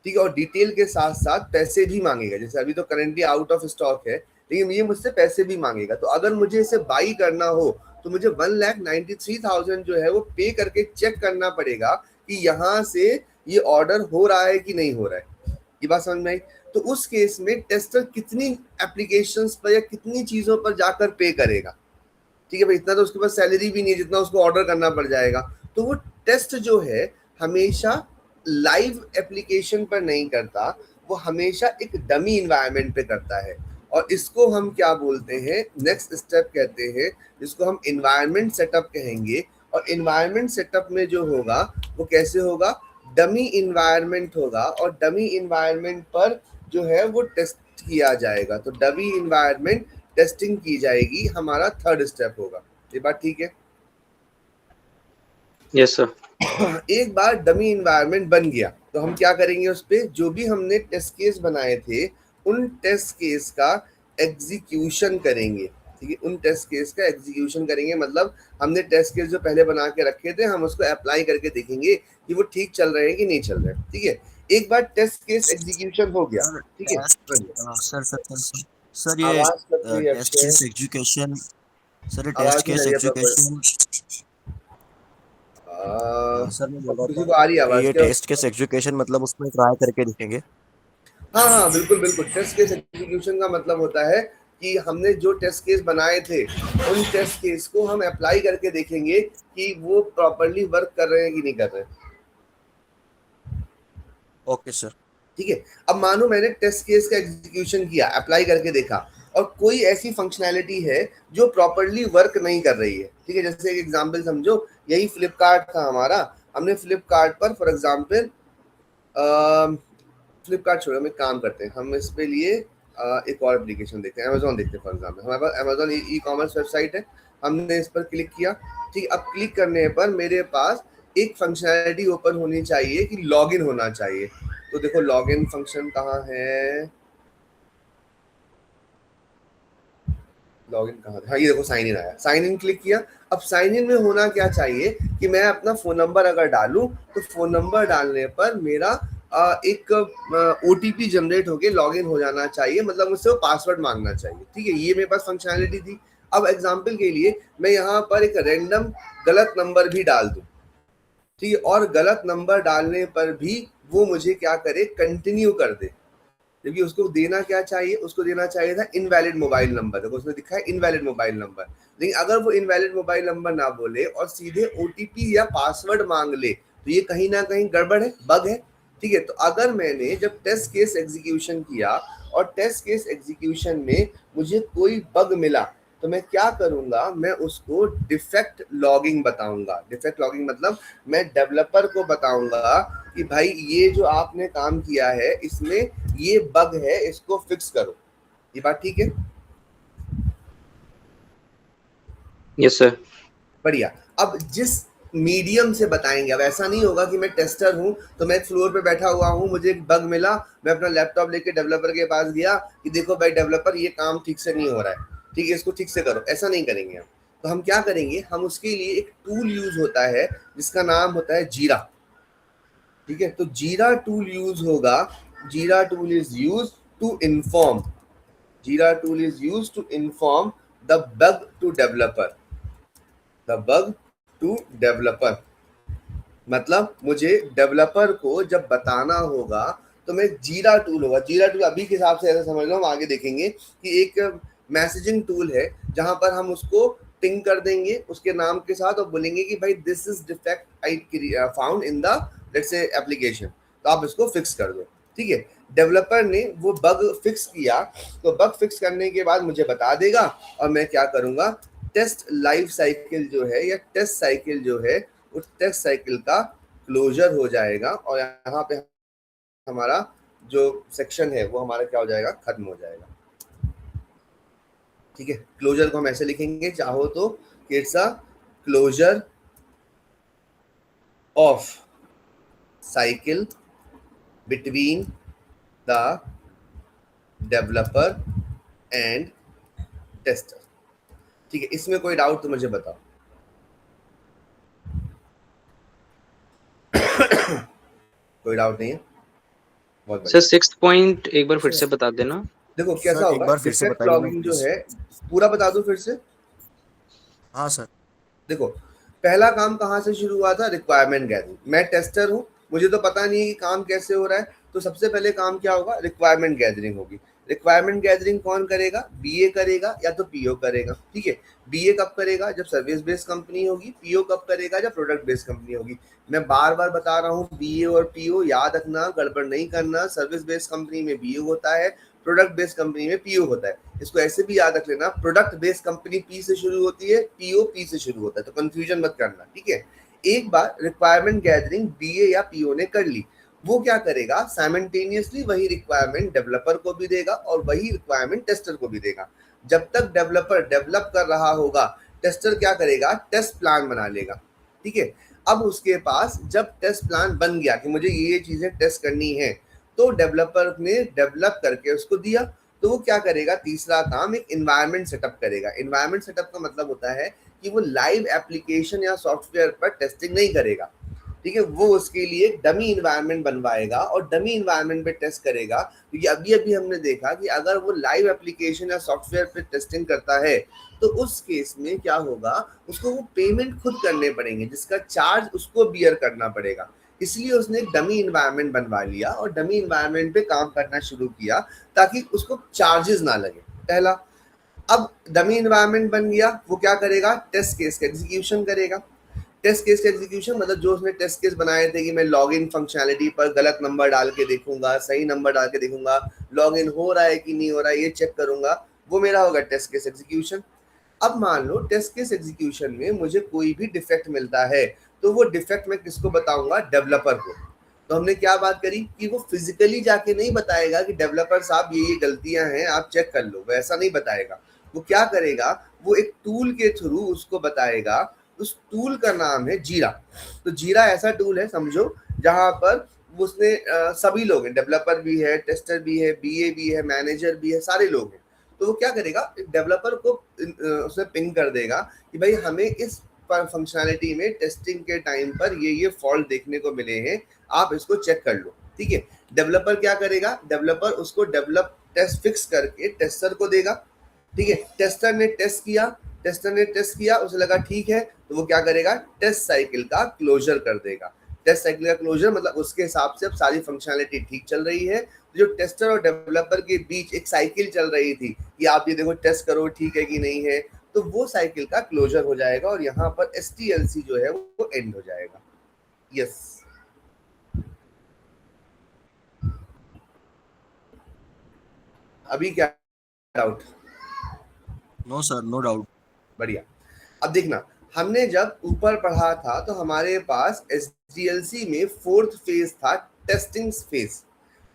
ठीक है, और डिटेल के साथ साथ पैसे भी मांगेगा, जैसे अभी तो करेंटली आउट ऑफ स्टॉक है, लेकिन ये मुझसे पैसे भी मांगेगा। तो अगर मुझे इसे बाई करना हो तो मुझे 1,93,000 जो है वो पे करके चेक करना पड़ेगा कि यहाँ से ये ऑर्डर हो रहा है कि नहीं हो रहा है। ये बात समझ में आई। तो उस केस में टेस्टर कितनी एप्लीकेशंस पर या कितनी चीजों पर जाकर पे करेगा। ठीक है भाई, इतना तो उसके पास सैलरी भी नहीं है जितना उसको ऑर्डर करना पड़ जाएगा। तो वो टेस्ट जो है हमेशा लाइव एप्लीकेशन पर नहीं करता, वो हमेशा एक डमी इन्वायरमेंट पे करता है, और इसको हम क्या बोलते हैं, नेक्स्ट स्टेप कहते हैं, जिसको हम इन्वायरमेंट सेटअप कहेंगे। और इन्वायरमेंट सेटअप में जो होगा वो कैसे होगा, डमी इन्वायरमेंट होगा, और डमी इन्वायरमेंट पर जो है वो टेस्ट किया जाएगा। तो डमी इन्वायरमेंट टेस्टिंग की जाएगी, हमारा थर्ड स्टेप होगा। ये बात ठीक है। Yes sir. एक बार डमी इन्वायरमेंट बन गया तो हम क्या करेंगे, उस पे जो भी हमने टेस्ट केस बनाए थे उन टेस्ट केस का एग्जीक्यूशन करेंगे। ठीक है, उन टेस्ट केस का एग्जीक्यूशन करेंगे, मतलब हमने टेस्ट केस जो पहले बना के रखे थे हम उसको अप्लाई करके देखेंगे कि वो ठीक चल रहे हैं कि नहीं चल रहे हैं। ठीक है, एक बार टेस्ट केस एग्जीक्यूशन हो गया, ठीक है, सर ये आवाज कट रही है टेस्ट केस एग्जीक्यूशन, सर ये आवाज टेस्ट नहीं केस आ रही है एग्जीक्यूशन, सर मैं बोल किसी रहा को आ रही है था आवाज ये क्या? टेस्ट केस एग्जीक्यूशन मतलब उसमें ट्राई करके देखेंगे। हाँ बिल्कुल बिल्कुल, टेस्ट केस एग्जीक्यूशन का मतलब होता है कि हमने जो टेस्ट केस बनाए थे उन टेस्ट केस को हम अप्लाई करके देखेंगे कि वो प्रॉपर्ली वर्क कर रहे हैं कि नहीं कर रहे हैं। Okay sir. ठीक है। अब मानो मैंने टेस्ट केस का एग्जीक्यूशन किया, अप्लाई करके देखा, और कोई ऐसी फंक्शनैलिटी है जो प्रॉपर्ली वर्क नहीं कर रही है, ठीक है। जैसे एक एग्जांपल समझो, यही फ्लिपकार्ट था हमारा, हमने फ्लिपकार्ट पर फॉर एग्जांपल फ्लिपकार्ट छोड़ो, हम एक काम करते हैं, हम इस पे लिए एक और एप्लीकेशन देखते हैं, अमेजोन देखते हैं फॉर एग्जांपल। हमारे पास अमेजोन ई कॉमर्स वेबसाइट है, हमने इस पर क्लिक किया, ठीक। अब क्लिक करने पर मेरे पास एक फंक्शनैलिटी ओपन होनी चाहिए कि लॉगिन होना चाहिए। तो देखो लॉगिन फंक्शन कहाँ है, लॉगिन कहाँ, हाँ ये देखो साइन इन आया, साइन इन क्लिक किया। अब साइन इन में होना क्या चाहिए कि मैं अपना फोन नंबर अगर डालूं तो फोन नंबर डालने पर मेरा एक ओटीपी जनरेट होके लॉगिन हो जाना चाहिए, मतलब मुझसे वो पासवर्ड मांगना चाहिए, ठीक है। ये मेरे पास फंक्शनैलिटी थी। अब एग्जांपल के लिए मैं यहाँ पर एक रैंडम गलत नंबर भी डाल दूं, ठीक है, और गलत नंबर डालने पर भी वो मुझे क्या करे, कंटिन्यू कर दे, जबकि उसको देना क्या चाहिए, उसको देना चाहिए था इनवैलिड मोबाइल नंबर। देखो उसने दिखा है इनवैलिड मोबाइल नंबर, लेकिन अगर वो इनवैलिड मोबाइल नंबर ना बोले और सीधे ओटीपी या पासवर्ड मांग ले तो ये कहीं ना कहीं गड़बड़ है, बग है, ठीक है। तो अगर मैंने जब टेस्ट केस एग्जीक्यूशन किया और टेस्ट केस एग्जीक्यूशन में मुझे कोई बग मिला तो मैं क्या करूंगा, मैं उसको डिफेक्ट लॉगिंग बताऊंगा। डिफेक्ट लॉगिंग मतलब मैं डेवलपर को बताऊंगा कि भाई ये जो आपने काम किया है इसमें ये बग है, इसको फिक्स करो। ये बात ठीक है? Yes sir. बढ़िया। अब जिस मीडियम से बताएंगे, अब ऐसा नहीं होगा कि मैं टेस्टर हूं तो मैं फ्लोर पे बैठा हुआ हूं, मुझे एक बग मिला, मैं अपना लैपटॉप लेके डेवलपर के पास गया कि देखो भाई डेवलपर ये काम ठीक से नहीं हो रहा है, ठीक है, इसको ठीक से करो। ऐसा नहीं करेंगे हम। तो हम क्या करेंगे, हम उसके लिए एक टूल यूज होता है जिसका नाम होता है जीरा, ठीक है। तो जीरा टूल यूज होगा, Jira tool is use to inform, Jira tool is use to inform the bug to developer, the bug to developer. मतलब मुझे डेवलपर को जब बताना होगा तो मैं जीरा टूल होगा, जीरा टूल अभी के हिसाब से ऐसा समझ लो, हम आगे देखेंगे कि एक मैसेजिंग टूल है जहां पर हम उसको पिंग कर देंगे उसके नाम के साथ और बोलेंगे कि भाई this is defect I found in the let's say application, तो आप इसको फिक्स कर दो, ठीक है। डेवलपर ने वो बग फिक्स किया, तो बग फिक्स करने के बाद मुझे बता देगा और मैं क्या करूंगा, टेस्ट लाइफ साइकिल जो है या टेस्ट साइकिल जो है उस टेस्ट साइकिल का क्लोजर हो जाएगा और यहाँ पे हमारा जो सेक्शन है वो हमारा क्या हो जाएगा, खत्म हो जाएगा, ठीक है। क्लोजर को हम ऐसे लिखेंगे चाहो तो, it's a closure of cycle between the developer and tester, ठीक है। इसमें कोई डाउट तो मुझे बताओ। कोई डाउट नहीं है? बहुत सर 6th पॉइंट एक बार फिर से बता देना। देखो कैसा सर, एक होगा, बार फिर से डिफेक्ट बताइए ना, लॉगिंग जो प्लीज। है पूरा बता दूं फिर से। हाँ सर। देखो पहला काम कहाँ से शुरू हुआ था, रिक्वायरमेंट गैदरिंग। मैं टेस्टर हूँ, मुझे तो पता नहीं है कि काम कैसे हो रहा है, तो सबसे पहले काम क्या होगा, रिक्वायरमेंट गैदरिंग होगी। रिक्वायरमेंट गैदरिंग कौन करेगा, बीए करेगा या तो पीओ करेगा, ठीक है। बीए कब करेगा, जब सर्विस बेस्ड कंपनी होगी। पीओ कब करेगा, जब प्रोडक्ट बेस्ड कंपनी होगी। मैं बार बार बता रहा हूँ, बीए और पीओ याद रखना, गड़बड़ नहीं करना। सर्विस बेस्ड कंपनी में बीए होता है, प्रोडक्ट बेस्ड कंपनी में पीओ होता है। इसको ऐसे भी याद रख लेना, प्रोडक्ट बेस्ड कंपनी पी से शुरू होती है, पीओ पी से शुरू होता है, तो कंफ्यूजन मत करना, ठीक है। एक बार रिक्वायरमेंट गैदरिंग बीए या पीओ ने कर ली, वो क्या करेगा, साइमल्टेनियसली वही रिक्वायरमेंट डेवलपर को भी देगा और वही रिक्वायरमेंट टेस्टर को भी देगा। जब तक डेवलपर डेवलप कर रहा होगा, टेस्टर क्या करेगा, टेस्ट प्लान बना लेगा, ठीक है। अब उसके पास जब टेस्ट प्लान बन गया कि मुझे ये चीजें टेस्ट करनी है, तो डेवलपर ने डेवलप करके उसको दिया, तो वो क्या करेगा, तीसरा काम एक एनवायरनमेंट सेटअप करेगा। एनवायरनमेंट सेटअप का मतलब होता है कि वो लाइव एप्लीकेशन या सॉफ्टवेयर पर टेस्टिंग नहीं करेगा, ठीक है। वो उसके लिए डमी इन्वायरमेंट बनवाएगा और डमी इन्वायरमेंट पे टेस्ट करेगा, क्योंकि अभी अभी हमने देखा कि अगर वो लाइव एप्लीकेशन या सॉफ्टवेयर पे टेस्टिंग करता है तो उस केस में क्या होगा, उसको वो पेमेंट खुद करने पड़ेंगे, जिसका चार्ज उसको बियर करना पड़ेगा। इसलिए उसने एक डमी इन्वायरमेंट बनवा लिया और डमी इन्वायरमेंट पे काम करना शुरू किया ताकि उसको चार्जेस ना लगे, पहला। अब डमी इन्वायरमेंट बन गया, वो क्या करेगा, टेस्ट केस का एग्जीक्यूशन करेगा। टेस्ट केस का एग्जीक्यूशन मतलब जो उसने टेस्ट केस बनाए थे कि मैं लॉगिन फंक्शनैलिटी पर गलत नंबर डाल के देखूंगा, सही नंबर डाल के देखूंगा, लॉगिन हो रहा है कि नहीं हो रहा है ये चेक करूंगा, वो मेरा होगा टेस्ट केस एग्जीक्यूशन। अब मान लो टेस्ट केस एग्जीक्यूशन में मुझे कोई भी डिफेक्ट मिलता है तो वो डिफेक्ट मैं किसको बताऊंगा? डेवलपर को। तो हमने क्या बात करी कि वो फिजिकली जाके नहीं बताएगा कि डेवलपर साहब ये गलतियां हैं आप चेक कर लो, वैसा नहीं बताएगा। वो क्या करेगा? वो एक टूल के थ्रू उसको बताएगा। उस टूल का नाम है जीरा। तो जीरा ऐसा टूल है समझो जहां पर उसने सभी लोग हैं, डेवलपर भी है, टेस्टर भी है, बीए भी है, मैनेजर भी है, सारे लोग हैं। तो वो क्या करेगा? डेवलपर को उसमें पिंग कर देगा कि भाई हमें इस फंक्शनैलिटी में टेस्टिंग के टाइम पर ये फॉल्ट देखने को मिले हैं, आप इसको चेक कर लो। ठीक है, डेवलपर क्या करेगा? डेवलपर उसको डेवलप टेस्ट फिक्स करके टेस्टर को देगा। ठीक है, टेस्टर ने टेस्ट किया, उसे लगा ठीक है, तो वो क्या करेगा? टेस्ट साइकिल का क्लोजर कर देगा। टेस्ट साइकिल का क्लोजर मतलब उसके हिसाब से अब सारी फंक्शनैलिटी ठीक चल रही है। जो टेस्टर और डेवलपर के बीच एक साइकिल चल रही थी कि आप ये देखो टेस्ट करो ठीक है कि नहीं है, तो वो साइकिल का क्लोजर हो जाएगा और यहाँ पर STLC जो है वो एंड हो जाएगा। यस, अभी क्या doubt? No sir, no doubt. बढ़िया। अब देखना, हमने जब ऊपर पढ़ा था तो हमारे पास SDLC में 4th फेज था, टेस्टिंग फेज।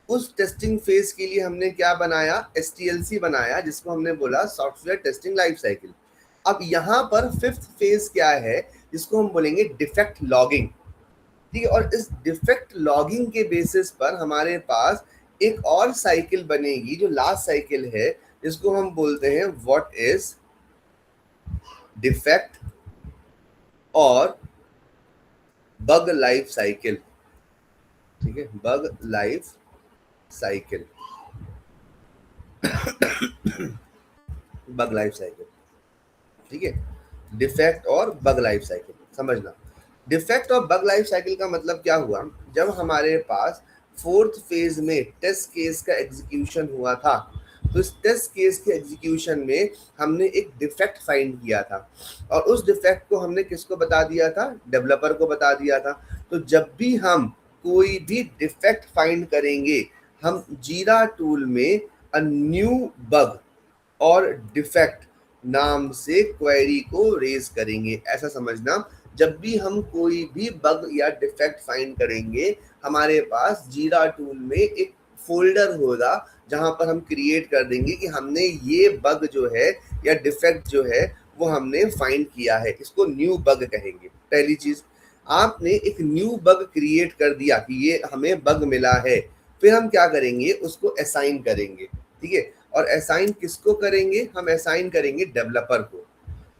उस टेस्टिंग फेज के लिए हमने क्या बनाया? STLC बनाया, जिसको हमने बोला सॉफ्टवेयर टेस्टिंग लाइफ साइकिल। अब यहाँ पर 5th फेज क्या है? जिसको हम बोलेंगे डिफेक्ट लॉगिंग। ठीक है, और इस डिफेक्ट लॉगिंग के बेसिस पर हमारे पास एक और साइकिल बनेगी जो लास्ट साइकिल है, जिसको हम बोलते हैं व्हाट इज डिफेक्ट और बग लाइफ साइकिल। ठीक है, bug life cycle bug life cycle. ठीक है, डिफेक्ट और बग लाइफ साइकिल समझना। डिफेक्ट और बग लाइफ साइकिल का मतलब क्या हुआ? जब हमारे पास 4th फेज में टेस्ट केस का एग्जीक्यूशन हुआ था, तो इस टेस्ट केस के एग्जीक्यूशन में हमने एक डिफेक्ट फाइंड किया था और उस डिफेक्ट को हमने किसको बता दिया था? डेवलपर को बता दिया था। तो जब भी हम कोई भी डिफेक्ट फाइंड करेंगे, हम जीरा टूल में अ न्यू बग और डिफेक्ट नाम से क्वेरी को रेज करेंगे। ऐसा समझना, जब भी हम कोई भी बग या डिफेक्ट फाइंड करेंगे, हमारे पास जीरा टूल में एक फोल्डर होगा जहां पर हम क्रिएट कर देंगे कि हमने ये बग जो है या डिफेक्ट जो है वो हमने फाइंड किया है। इसको न्यू बग कहेंगे। पहली चीज, आपने एक न्यू बग क्रिएट कर दिया कि ये हमें बग मिला है, फिर हम क्या करेंगे? उसको असाइन करेंगे। ठीक है, और असाइन किसको करेंगे? हम असाइन करेंगे डेवलपर को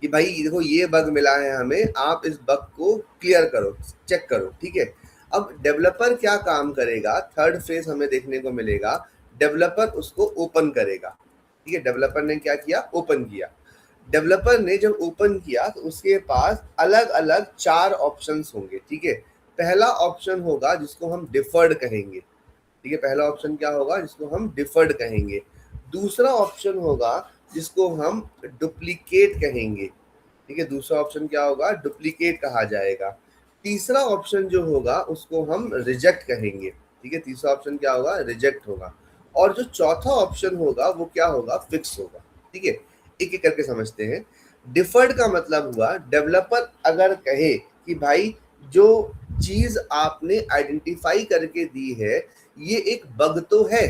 कि भाई देखो ये बग मिला है हमें, आप इस बग को क्लियर करो, चेक करो। ठीक है, अब डेवलपर क्या काम करेगा? 3rd फेज हमें देखने को मिलेगा, डेवलपर उसको ओपन करेगा। ठीक है, डेवलपर ने क्या किया? ओपन किया। डेवलपर ने जब ओपन किया तो उसके पास अलग अलग 4 ऑप्शंस होंगे। ठीक है, पहला ऑप्शन होगा जिसको हम डिफर्ड कहेंगे। ठीक है, पहला ऑप्शन क्या होगा? जिसको हम डिफर्ड कहेंगे। दूसरा ऑप्शन होगा जिसको हम डुप्लीकेट कहेंगे। ठीक है, दूसरा ऑप्शन क्या होगा? डुप्लीकेट कहा जाएगा। तीसरा ऑप्शन जो होगा उसको हम रिजेक्ट कहेंगे। ठीक है, तीसरा ऑप्शन क्या होगा? रिजेक्ट होगा। और जो चौथा ऑप्शन होगा वो क्या होगा? फिक्स होगा। ठीक है, एक एक करके समझते हैं। डिफर्ड का मतलब हुआ डेवलपर अगर कहे कि भाई जो चीज आपने आइडेंटिफाई करके दी है ये एक बग तो है,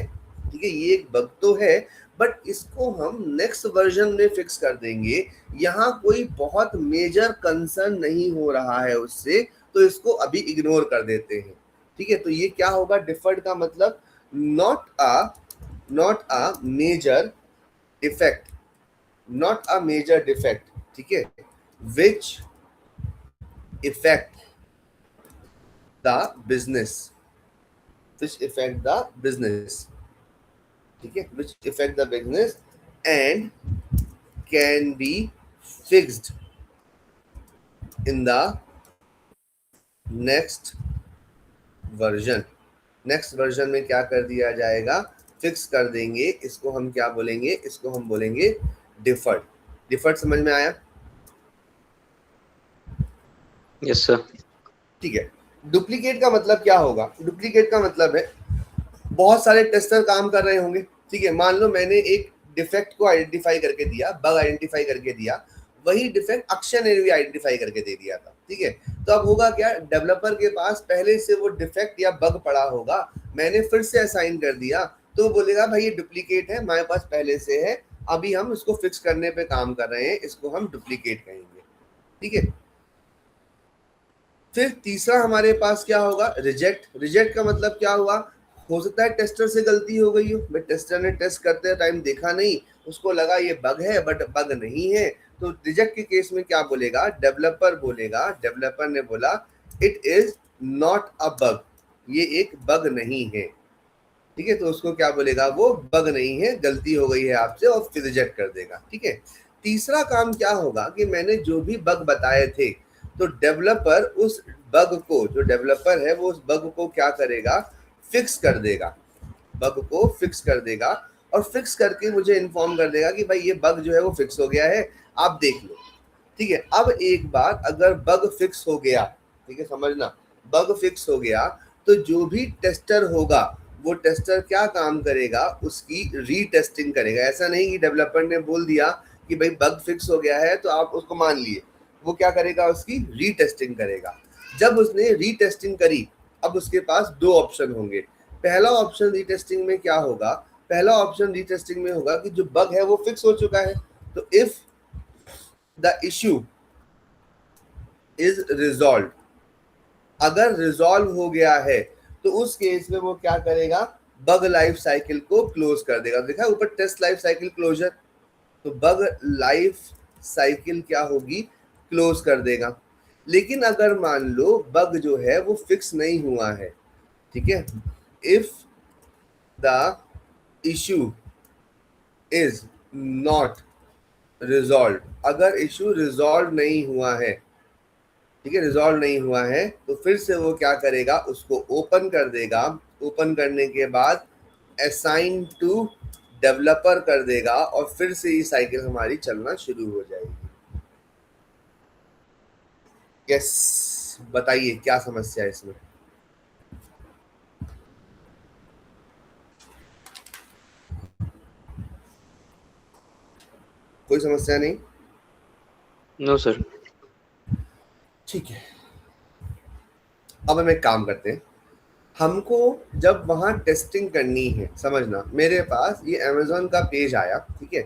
ठीक है, ये एक बग तो है, बट इसको हम नेक्स्ट वर्जन में फिक्स कर देंगे, यहाँ कोई बहुत मेजर कंसर्न नहीं हो रहा है उससे, तो इसको अभी इग्नोर कर देते हैं। ठीक है, तो ये क्या होगा? डिफर्ड का मतलब not a major defect, not a major defect. ठीक है, which effect the business, which affect the business. ठीक है, which affect the business and can be fixed in the next version. Next version में क्या कर दिया जाएगा? फिक्स कर देंगे। इसको हम क्या बोलेंगे? इसको हम बोलेंगे डिफर्ड। डिफर्ड समझ में आया? Yes sir. ठीक है। डुप्लीकेट का मतलब क्या होगा? डुप्लीकेट का मतलब है बहुत सारे टेस्टर काम कर रहे होंगे, ठीक है। मान लो मैंने एक डिफेक्ट को आइडेंटिफाई करके दिया, बग आइडेंटिफाई करके दिया, वही डिफेक्ट अक्षय ने भी आइडेंटिफाई करके दे दिया था, ठीक है। तो अब होगा क्या, डेवलपर के पास पहले से वो डिफेक्ट या बग पड़ा होगा, मैंने फिर से असाइन कर दिया, तो वो बोलेगा भाई ये डुप्लीकेट है, हमारे पास पहले से है, अभी हम इसको फिक्स करने पे काम कर रहे हैं, इसको हम डुप्लीकेट कहेंगे, ठीक है। फिर तीसरा हमारे पास क्या होगा, रिजेक्ट। रिजेक्ट का मतलब क्या हुआ, हो सकता है टेस्टर से गलती हो गई हो, बट टेस्टर ने टेस्ट करते टाइम देखा नहीं, उसको लगा ये बग है बट बग नहीं है, तो रिजेक्ट के केस में क्या बोलेगा, डेवलपर बोलेगा, डेवलपर ने बोला it is not a bug, ये एक बग नहीं है, ठीक है। तो उसको क्या बोलेगा, वो बग नहीं है, गलती हो गई है आपसे, और फिर रिजेक्ट कर देगा, ठीक है। तीसरा काम क्या होगा कि मैंने जो भी बग बताए थे, तो डेवलपर उस बग को, जो डेवलपर है वो उस बग को क्या करेगा, फिक्स कर देगा, बग को फिक्स कर देगा, और फिक्स करके मुझे इन्फॉर्म कर देगा कि भाई ये बग जो है वो फिक्स हो गया है, आप देख लो, ठीक है। अब एक बार अगर बग फिक्स हो गया, ठीक है, समझना, बग फिक्स हो गया, तो जो भी टेस्टर होगा वो टेस्टर क्या काम करेगा, उसकी रीटेस्टिंग करेगा। ऐसा नहीं कि डेवलपर ने बोल दिया कि भाई बग फिक्स हो गया है तो आप उसको मान लिए, वो क्या करेगा, उसकी रीटेस्टिंग करेगा। जब उसने रीटेस्टिंग करी, अब उसके पास दो ऑप्शन होंगे। पहला ऑप्शन रीटेस्टिंग में क्या होगा, पहला ऑप्शन रीटेस्टिंग में होगा कि जो बग है वो फिक्स हो चुका है, तो if the issue is resolve, अगर रिजॉल्व हो गया है तो उस केस में वो क्या करेगा, बग लाइफ साइकिल को क्लोज कर देगा। देखा ऊपर टेस्ट लाइफ साइकिल क्लोजर, तो बग लाइफ साइकिल क्या होगी, क्लोज कर देगा। लेकिन अगर मान लो बग जो है वो फिक्स नहीं हुआ है, ठीक है, if the issue is not resolve, अगर इश्यू रिजॉल्व नहीं हुआ है, ठीक है, रिजॉल्व नहीं हुआ है, तो फिर से वो क्या करेगा, उसको ओपन कर देगा, ओपन करने के बाद असाइन टू डेवलपर कर देगा, और फिर से ये साइकिल हमारी चलना शुरू हो जाएगी। यस, बताइए क्या समस्या है इसमें? कोई समस्या नहीं? No sir. ठीक है, अब हम एक काम करते हैं, हमको जब वहाँ टेस्टिंग करनी है, समझना, मेरे पास ये अमेज़न का पेज आया, ठीक है।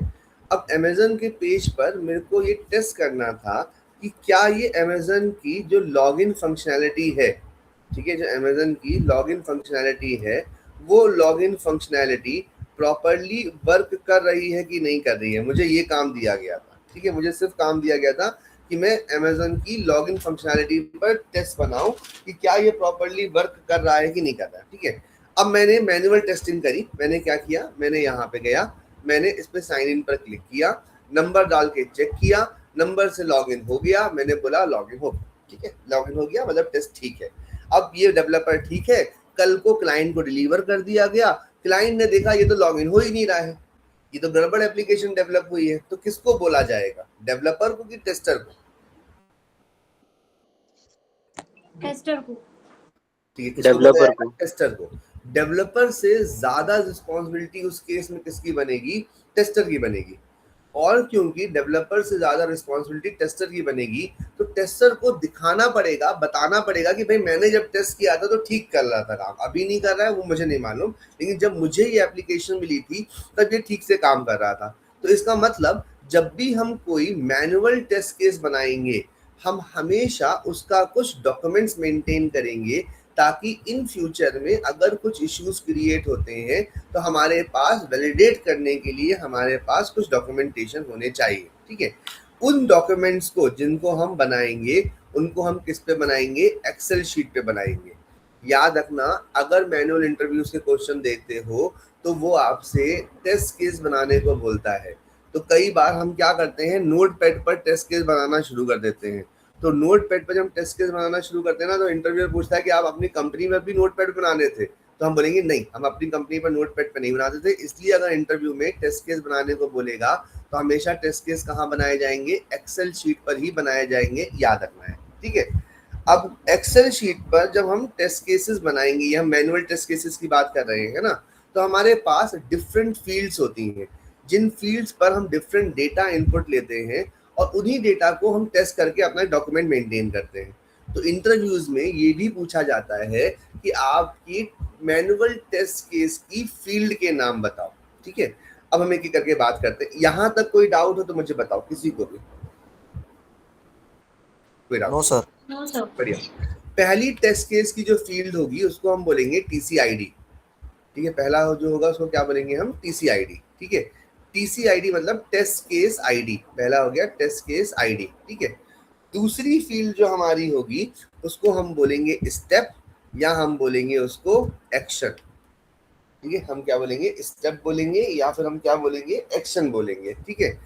अब अमेज़न के पेज पर मेरे को ये टेस्ट करना था कि क्या ये अमेज़न की जो लॉगिन फंक्शनैलिटी है, ठीक है, जो अमेज़न की लॉगिन फंक्शनैलिटी है, वो लॉगिन फंक्शनैलिटी प्रॉपर्ली वर्क कर रही है कि नहीं कर रही है। मुझे ये काम दिया गया था, ठीक है, मुझे सिर्फ काम दिया गया था कि मैं अमेज़न की लॉगिन फंक्शनैलिटी पर टेस्ट बनाऊं कि क्या ये प्रॉपर्ली वर्क कर रहा है कि नहीं कर रहा है, ठीक है। अब मैंने मैनुअल टेस्टिंग करी, मैंने क्या किया, मैंने यहाँ पे गया, मैंने इस पे साइन इन पर क्लिक किया, नंबर डाल के चेक किया, नंबर से लॉगिन हो गया, मैंने बोला लॉगिन हो, ठीक है, लॉगिन हो गया, मतलब टेस्ट ठीक है। अब ये डेवलपर ठीक है, कल को क्लाइंट को डिलीवर कर दिया गया, क्लाइंट ने देखा ये तो लॉगिन हो ही नहीं रहा है, ये तो गड़बड़ एप्लीकेशन डेवलप हुई है, तो किसको बोला जाएगा, डेवलपर को कि टेस्टर को? टेस्टर को। ठीक है, किसको बोला डेवलपर जाएगा, को। टेस्टर को। डेवलपर से ज्यादा रिस्पॉन्सिबिलिटी उस केस में किसकी बनेगी, टेस्टर की बनेगी। और क्योंकि डेवलपर से ज्यादा रिस्पॉन्सिबिलिटी टेस्टर की बनेगी, तो टेस्टर को दिखाना पड़ेगा, बताना पड़ेगा कि भाई मैंने जब टेस्ट किया था तो ठीक कर रहा था काम, अभी नहीं कर रहा है वो मुझे नहीं मालूम, लेकिन जब मुझे ये एप्लीकेशन मिली थी तब ये ठीक से काम कर रहा था। तो इसका मतलब जब भी हम कोई मैनुअल टेस्ट केस बनाएंगे, हम हमेशा उसका कुछ डॉक्यूमेंट्स मेंटेन करेंगे, ताकि इन फ्यूचर में अगर कुछ इश्यूज क्रिएट होते हैं तो हमारे पास वैलिडेट करने के लिए हमारे पास कुछ डॉक्यूमेंटेशन होने चाहिए, ठीक है। उन डॉक्यूमेंट्स को जिनको हम बनाएंगे, उनको हम किस पे बनाएंगे, एक्सेल शीट पे बनाएंगे। याद रखना, अगर मैनुअल इंटरव्यूज के क्वेश्चन देखते हो तो वो आपसे टेस्ट केस बनाने को बोलता है, तो कई बार हम क्या करते हैं, नोट पैड पर टेस्ट केस बनाना शुरू कर देते हैं। तो नोट पैड पर जब हम टेस्ट केस बनाना शुरू करते हैं ना, तो इंटरव्यूअर पूछता है कि आप अपनी कंपनी में भी नोट पैड बनाने थे, तो हम बोलेंगे नहीं, हम अपनी कंपनी पर नोट पैड पर नहीं बनाते थे। इसलिए अगर इंटरव्यू में टेस्ट केस बनाने को बोलेगा तो हमेशा टेस्ट केस कहाँ बनाए जाएंगे, एक्सेल शीट पर ही बनाए जाएंगे, याद रखना है, ठीक है। अब एक्सेल शीट पर जब हम टेस्ट केसेस बनाएंगे या मैनुअल टेस्ट केसेस की बात कर रहे हैं ना, तो हमारे पास डिफरेंट फील्ड्स होती हैं जिन फील्ड्स पर हम डिफरेंट डेटा इनपुट लेते हैं और उन्हीं डेटा को हम टेस्ट करके अपना डॉक्यूमेंट मेंटेन करते हैं। तो इंटरव्यूज में ये भी पूछा जाता है कि आपकी मैनुअल टेस्ट केस की फील्ड के नाम बताओ। ठीक है, अब हम एक एक करके बात करते हैं। यहां तक कोई डाउट हो तो मुझे बताओ, किसी को भी कोई डाउट? No, sir. बढ़िया। पहली टेस्ट केस की जो फील्ड होगी उसको हम बोलेंगे टीसीआईडी। ठीक है, पहला जो होगा उसको क्या बोलेंगे हम? टीसीआईडी। ठीक है, टीसीआईडी मतलब टेस्ट केस आईडी। पहला हो गया टेस्ट केस आईडी। ठीक है, दूसरी फील्ड जो हमारी होगी उसको हम बोलेंगे स्टेप या हम बोलेंगे उसको एक्शन। ठीक है, हम क्या बोलेंगे? स्टेप बोलेंगे या फिर हम क्या बोलेंगे? एक्शन बोलेंगे। ठीक है,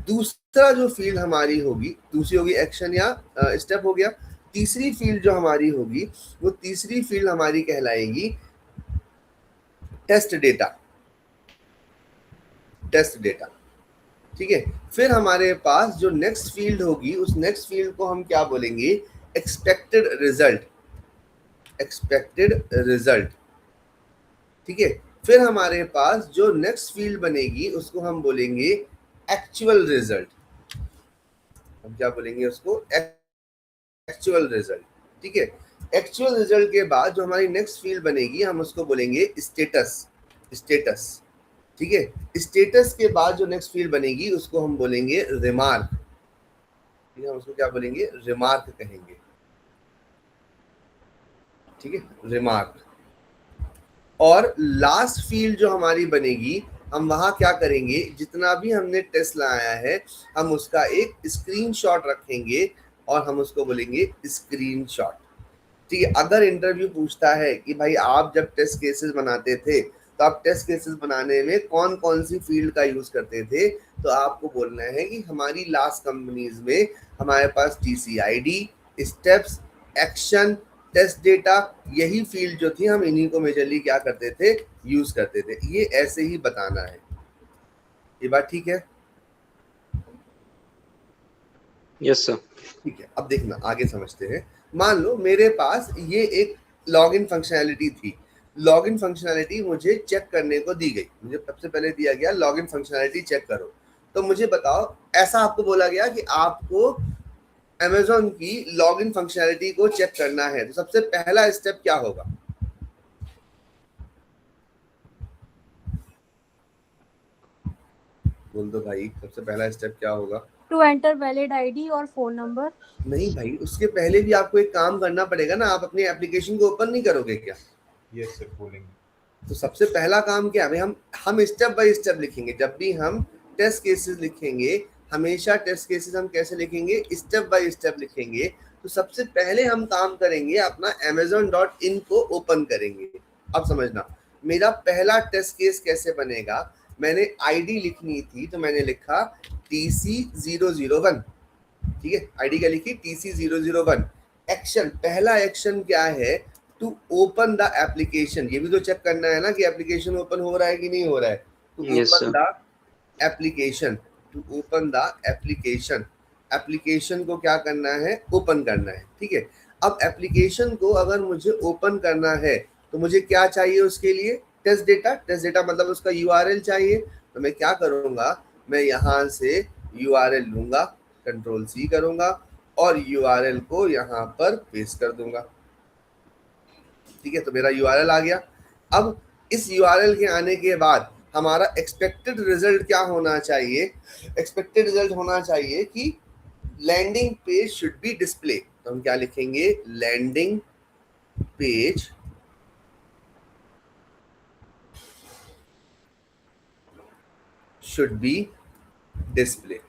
दूसरा जो फील्ड हमारी होगी, दूसरी होगी एक्शन या स्टेप हो गया। तीसरी फील्ड जो हमारी होगी वो तीसरी फील्ड हमारी कहलाएगी टेस्ट डेटा। Test data. ठीक है, फिर हमारे पास जो नेक्स्ट फील्ड होगी उस नेक्स्ट फील्ड को हम क्या बोलेंगे? Expected result. Expected result. ठीक है, फिर हमारे पास जो नेक्स्ट फील्ड बनेगी उसको हम बोलेंगे एक्चुअल रिजल्ट। हम क्या बोलेंगे उसको? Actual result. ठीक है, एक्चुअल रिजल्ट के बाद जो हमारी नेक्स्ट फील्ड बनेगी हम उसको बोलेंगे स्टेटस। स्टेटस। ठीक है, स्टेटस के बाद जो नेक्स्ट फील्ड बनेगी उसको हम बोलेंगे रिमार्क। ठीक है, हम उसको क्या बोलेंगे? रिमार्क कहेंगे। ठीक है, रिमार्क। और लास्ट फील्ड जो हमारी बनेगी हम वहां क्या करेंगे? जितना भी हमने टेस्ट लाया है हम उसका एक स्क्रीनशॉट रखेंगे और हम उसको बोलेंगे स्क्रीनशॉट। ठीक है, अगर इंटरव्यू पूछता है कि भाई आप जब टेस्ट केसेस बनाते थे तो आप टेस्ट केसेस बनाने में कौन कौन सी फील्ड का यूज करते थे, तो आपको बोलना है कि हमारी लास्ट कंपनीज में हमारे पास टीसीआईडी, स्टेप्स, एक्शन, टेस्ट डेटा, यही फील्ड जो थी हम इन्हीं को मेजरली क्या करते थे? यूज करते थे। ये ऐसे ही बताना है। ये बात ठीक है? Yes sir. ठीक है, अब देखना आगे समझते हैं। मान लो मेरे पास ये एक लॉगिन फंक्शनैलिटी थी। लॉगिन फंक्शनैलिटी मुझे चेक करने को दी गई। मुझे सबसे पहले दिया गया लॉगिन फंक्शनैलिटी चेक करो। तो मुझे बताओ, ऐसा आपको बोला गया कि आपको अमेज़न की लॉगिन फंक्शनैलिटी को चेक करना है, तो सबसे पहला स्टेप क्या होगा? बोल दो भाई, सबसे पहला स्टेप क्या होगा? टू एंटर वैलिड आईडी और फोन नंबर। नहीं भाई, उसके पहले भी आपको एक काम करना पड़ेगा ना। आप अपनी एप्लीकेशन को ओपन नहीं करोगे क्या? यस सर, बोलेंगे। तो सबसे पहला काम क्या है? हम स्टेप बाय स्टेप लिखेंगे। जब भी हम टेस्ट केसेस लिखेंगे, हमेशा टेस्ट केसेस हम कैसे लिखेंगे? स्टेप बाय स्टेप लिखेंगे। तो सबसे पहले हम काम करेंगे अपना amazon.in को ओपन करेंगे। अब समझना, मेरा पहला टेस्ट केस कैसे बनेगा? मैंने आईडी लिखनी थी तो मैंने लिखा TC001। ठीक है, आईडी क्या लिखी? TC001। एक्शन, पहला एक्शन क्या है? To open the application. ये भी तो चेक करना है ना कि एप्लीकेशन ओपन हो रहा है कि नहीं हो रहा है। To Yes, open sir. The application. To open the application. Application को क्या करना है? ओपन करना है। ठीक है, अब एप्लीकेशन को अगर मुझे ओपन करना है तो मुझे क्या चाहिए उसके लिए? Test data. टेस्ट डेटा मतलब उसका यूआरएल चाहिए। तो मैं क्या करूंगा? मैं यहाँ से यूआरएल लूंगा, कंट्रोल सी करूंगा और यूआरएल को यहाँ पर पेस्ट कर दूंगा। ठीक है, तो मेरा यूआरएल आ गया। अब इस यूआरएल के आने के बाद हमारा एक्सपेक्टेड रिजल्ट क्या होना चाहिए? एक्सपेक्टेड रिजल्ट होना चाहिए कि landing page should be display. तो हम क्या लिखेंगे? Landing page should be display.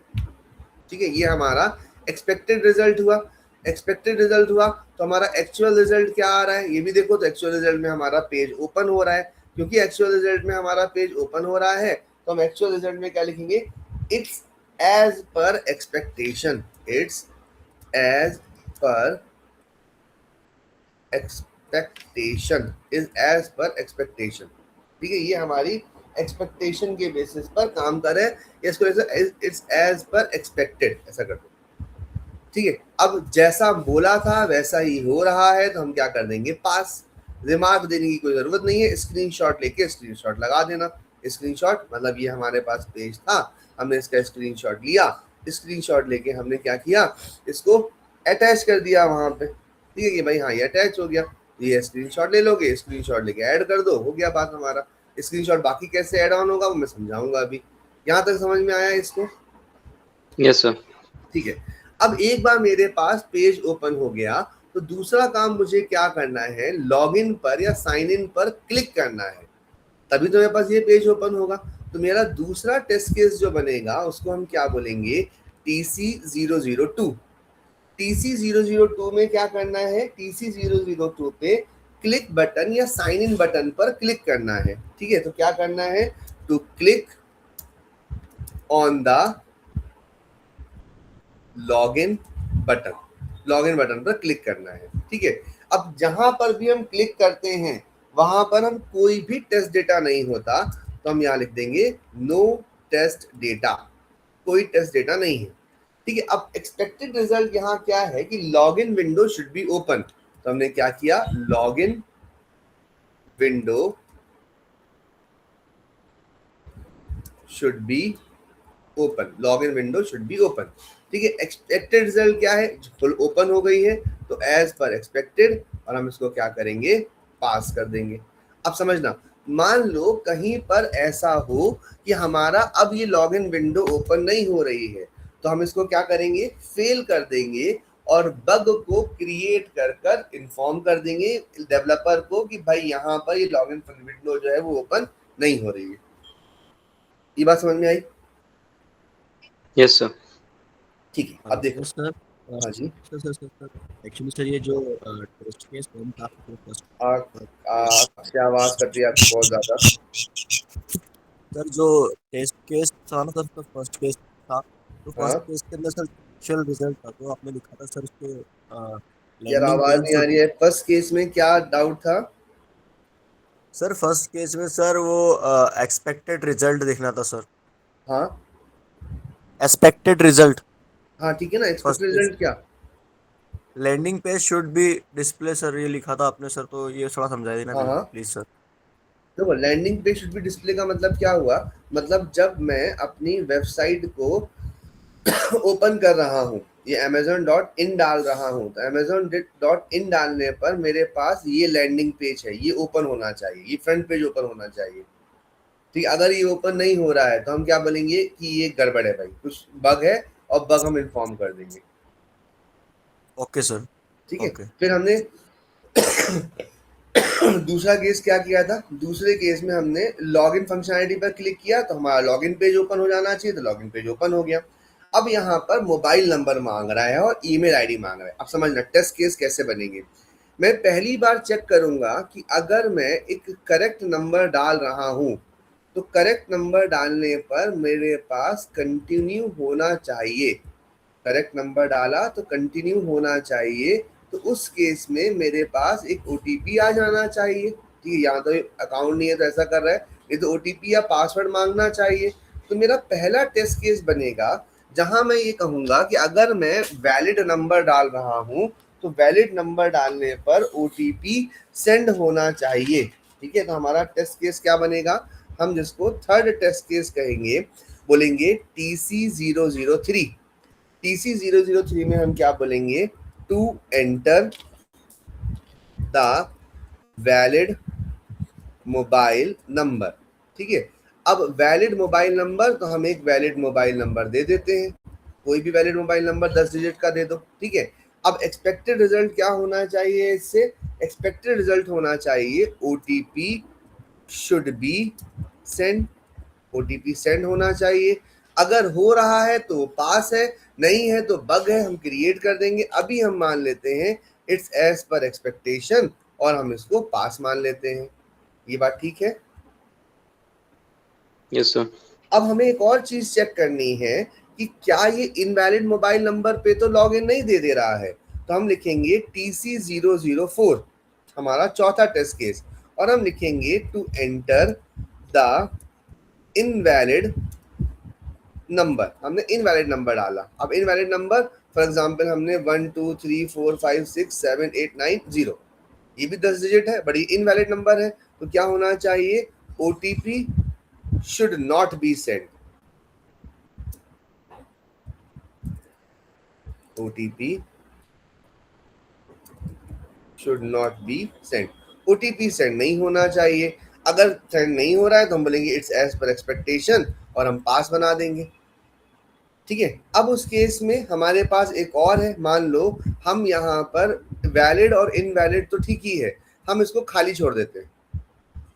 ठीक है, ये हमारा एक्सपेक्टेड रिजल्ट हुआ। एक्सपेक्टेड रिजल्ट हुआ तो हमारा एक्चुअल रिजल्ट क्या आ रहा है? ये भी देखो। तो एक्चुअल रिजल्ट में हमारा पेज ओपन हो रहा है। क्योंकि एक्चुअल रिजल्ट में हमारा पेज ओपन हो रहा है तो हम एक्चुअल रिजल्ट में क्या लिखेंगे? It's as per expectation. It's as per expectation. Is as per expectation. ठीक है, ये हमारी एक्सपेक्टेशन के बेसिस पर काम कर रहे हैं। इसको इट्स एज पर एक्सपेक्टेड ऐसा कर दो। ठीक है, अब जैसा बोला था वैसा ही हो रहा है तो हम क्या कर देंगे, पास। रिमार्क देने की कोई जरूरत नहीं है, स्क्रीनशॉट लेके स्क्रीनशॉट लगा देना। स्क्रीनशॉट मतलब ये हमारे पास पेज था, हमने इसका स्क्रीनशॉट लिया, स्क्रीनशॉट लेके हमने क्या किया, इसको अटैच कर दिया वहां पे। ठीक है कि भाई हाँ ये अटैच हो गया, ये स्क्रीनशॉट ले लोगे, स्क्रीनशॉट लेके ऐड कर दो, हो गया बात हमारा। स्क्रीनशॉट बाकी कैसे ऐड ऑन होगा वो मैं समझाऊंगा अभी। यहाँ तक समझ में आया इसको? Yes, sir. ठीक है, अब एक बार मेरे पास पेज ओपन हो गया तो दूसरा काम मुझे क्या करना है, लॉगिन पर या साइन इन पर क्लिक करना है, तभी तो मेरे पास ये पेज ओपन होगा। तो मेरा दूसरा टेस्ट केस जो बनेगा उसको हम क्या बोलेंगे, TC002। TC002 में क्या करना है, TC002 पे क्लिक बटन या साइन इन बटन पर क्लिक करना है। ठीक है, तो क्या करना है, to click on the login button, login button पर क्लिक करना है। ठीक है, अब जहां पर भी हम क्लिक करते हैं वहां पर हम कोई भी टेस्ट डेटा नहीं होता, तो हम यहाँ लिख देंगे नो टेस्ट डेटा, कोई टेस्ट डेटा नहीं है। ठीक है, अब एक्सपेक्टेड रिजल्ट यहाँ क्या है कि login window should be open, तो हमने क्या किया, login window should be open, login window should be open. ठीक है, एक्सपेक्टेड रिजल्ट क्या है, फुल ओपन हो गई है तो एज पर एक्सपेक्टेड, और हम इसको क्या करेंगे, पास कर देंगे। अब समझना, मान लो कहीं पर ऐसा हो कि हमारा अब ये लॉगिन विंडो ओपन नहीं हो रही है, तो हम इसको क्या करेंगे, फेल कर देंगे और बग को क्रिएट कर कर इन्फॉर्म कर देंगे डेवलपर को कि भाई यहाँ पर ये लॉगिन विंडो जो है वो ओपन नहीं हो रही है। ये बात समझ में आई? Yes, sir. ठीक है, अब देखो। सर हाँ जी, सर एक्चुअली सर ये जो टेस्ट केस फॉर्म था फर्स्ट आपकी आवाज कट रही है आपकी बहुत ज्यादा। सर जो टेस्ट केस था ना सर, फर्स्ट केस था, तो फर्स्ट हाँ केस के अंदर सर एक्चुअल रिजल्ट था, तो आपने लिखा था सर उसके यार लैंडिंग आवाज पेज नहीं आ रही है, फर्स्ट केस में क्या डाउट था? सर फर्स्ट केस में सर वो एक्सपेक्टेड रिजल्ट दिखना था सर, हाँ एक्सपेक्टेड रिजल्ट हाँ ठीक है ना, फर्स्ट एक्सपेक्टेड केस, रिजल्ट क्या? Landing page should be display sir, ये लिखा था आपने सर, तो ये थोड़ा समझा देना हाँ हाँ, प्लीज सर। देखो landing page should be display का मतलब क्या हुआ, मतलब जब मैं अपनी वेबसाइट को ओपन कर रहा हूँ, ये amazon.in डाल रहा हूँ, तो amazon.in डालने पर मेरे पास ये लैंडिंग पेज है, ये ओपन होना चाहिए, ये फ्रंट पेज ओपन होना चाहिए। ठीक, अगर ये ओपन नहीं हो रहा है तो हम क्या बोलेंगे कि ये गड़बड़ है भाई, कुछ बग है, और बग हम इन्फॉर्म कर देंगे। ओके सर, ठीक है, ओके फिर हमने दूसरा केस क्या किया था, दूसरे केस में हमने लॉगिन फंक्शनैलिटी पर क्लिक किया तो हमारा लॉगिन पेज ओपन हो जाना चाहिए, तो लॉगिन पेज ओपन हो गया। अब यहाँ पर मोबाइल नंबर मांग रहा है और ईमेल आईडी मांग रहा है। अब समझना टेस्ट केस कैसे बनेंगे। मैं पहली बार चेक करूंगा कि अगर मैं एक करेक्ट नंबर डाल रहा हूँ तो करेक्ट नंबर डालने पर मेरे पास कंटिन्यू होना चाहिए, करेक्ट नंबर डाला तो कंटिन्यू होना चाहिए, तो उस केस में मेरे पास एक OTP आ जाना चाहिए। ठीक है, यहाँ तो अकाउंट नहीं है तो ऐसा कर रहा है, ये तो OTP या पासवर्ड मांगना चाहिए। तो मेरा पहला टेस्ट केस बनेगा जहां मैं ये कहूंगा कि अगर मैं वैलिड नंबर डाल रहा हूं तो वैलिड नंबर डालने पर OTP सेंड होना चाहिए। ठीक है, तो हमारा टेस्ट केस क्या बनेगा, हम जिसको थर्ड टेस्ट केस कहेंगे, बोलेंगे TC003। TC003 में हम क्या बोलेंगे, to enter the valid mobile number. ठीक है, अब वैलिड मोबाइल नंबर, तो हम एक वैलिड मोबाइल नंबर दे देते हैं, कोई भी वैलिड मोबाइल नंबर 10 डिजिट का दे दो। ठीक है, अब एक्सपेक्टेड रिजल्ट क्या होना चाहिए, इससे एक्सपेक्टेड रिजल्ट होना चाहिए OTP should be send, OTP send होना चाहिए। अगर हो रहा है तो पास है, नहीं है तो बग है, हम क्रिएट कर देंगे। अभी हम मान लेते हैं इट्स एज पर एक्सपेक्टेशन और हम इसको पास मान लेते हैं। ये बात ठीक है? Yes, sir. अब हमें एक और चीज चेक करनी है कि क्या ये इनवैलिड मोबाइल नंबर पे तो लॉगिन नहीं दे रहा है, तो हम लिखेंगे TC004, हमारा चौथा टेस्ट केस, और हम लिखेंगे to enter the invalid number. हमने इनवैलिड नंबर डाला, अब इनवैलिड नंबर फॉर एग्जाम्पल हमने 1 2 3 4 5 6 7 8 9 0, ये भी 10 डिजिट है बट ये इनवैलिड नंबर है, तो क्या होना चाहिए? OTP should not be send, OTP should not be send, OTP send नहीं होना चाहिए। अगर सेंड नहीं हो रहा है तो हम बोलेंगे इट्स एज पर एक्सपेक्टेशन और हम पास बना देंगे, ठीक है। अब उस केस में हमारे पास एक और है, मान लो हम यहाँ पर वैलिड और इनवैलिड तो ठीक ही है, हम इसको खाली छोड़ देते हैं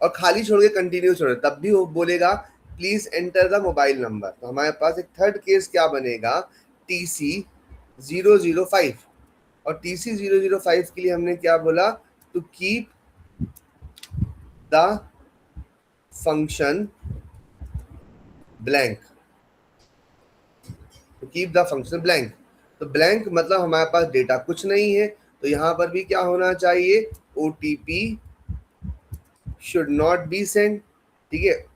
और खाली छोड़ के कंटिन्यू छोड़ देते, तब भी वो बोलेगा please enter the mobile number. तो हमारे पास एक थर्ड केस क्या बनेगा? TC005, और TC005 के लिए हमने क्या बोला? To keep the function blank, to keep the function blank. तो ब्लैंक मतलब हमारे पास डेटा कुछ नहीं है, तो यहाँ पर भी क्या होना चाहिए? OTP should not be send, ठीक है,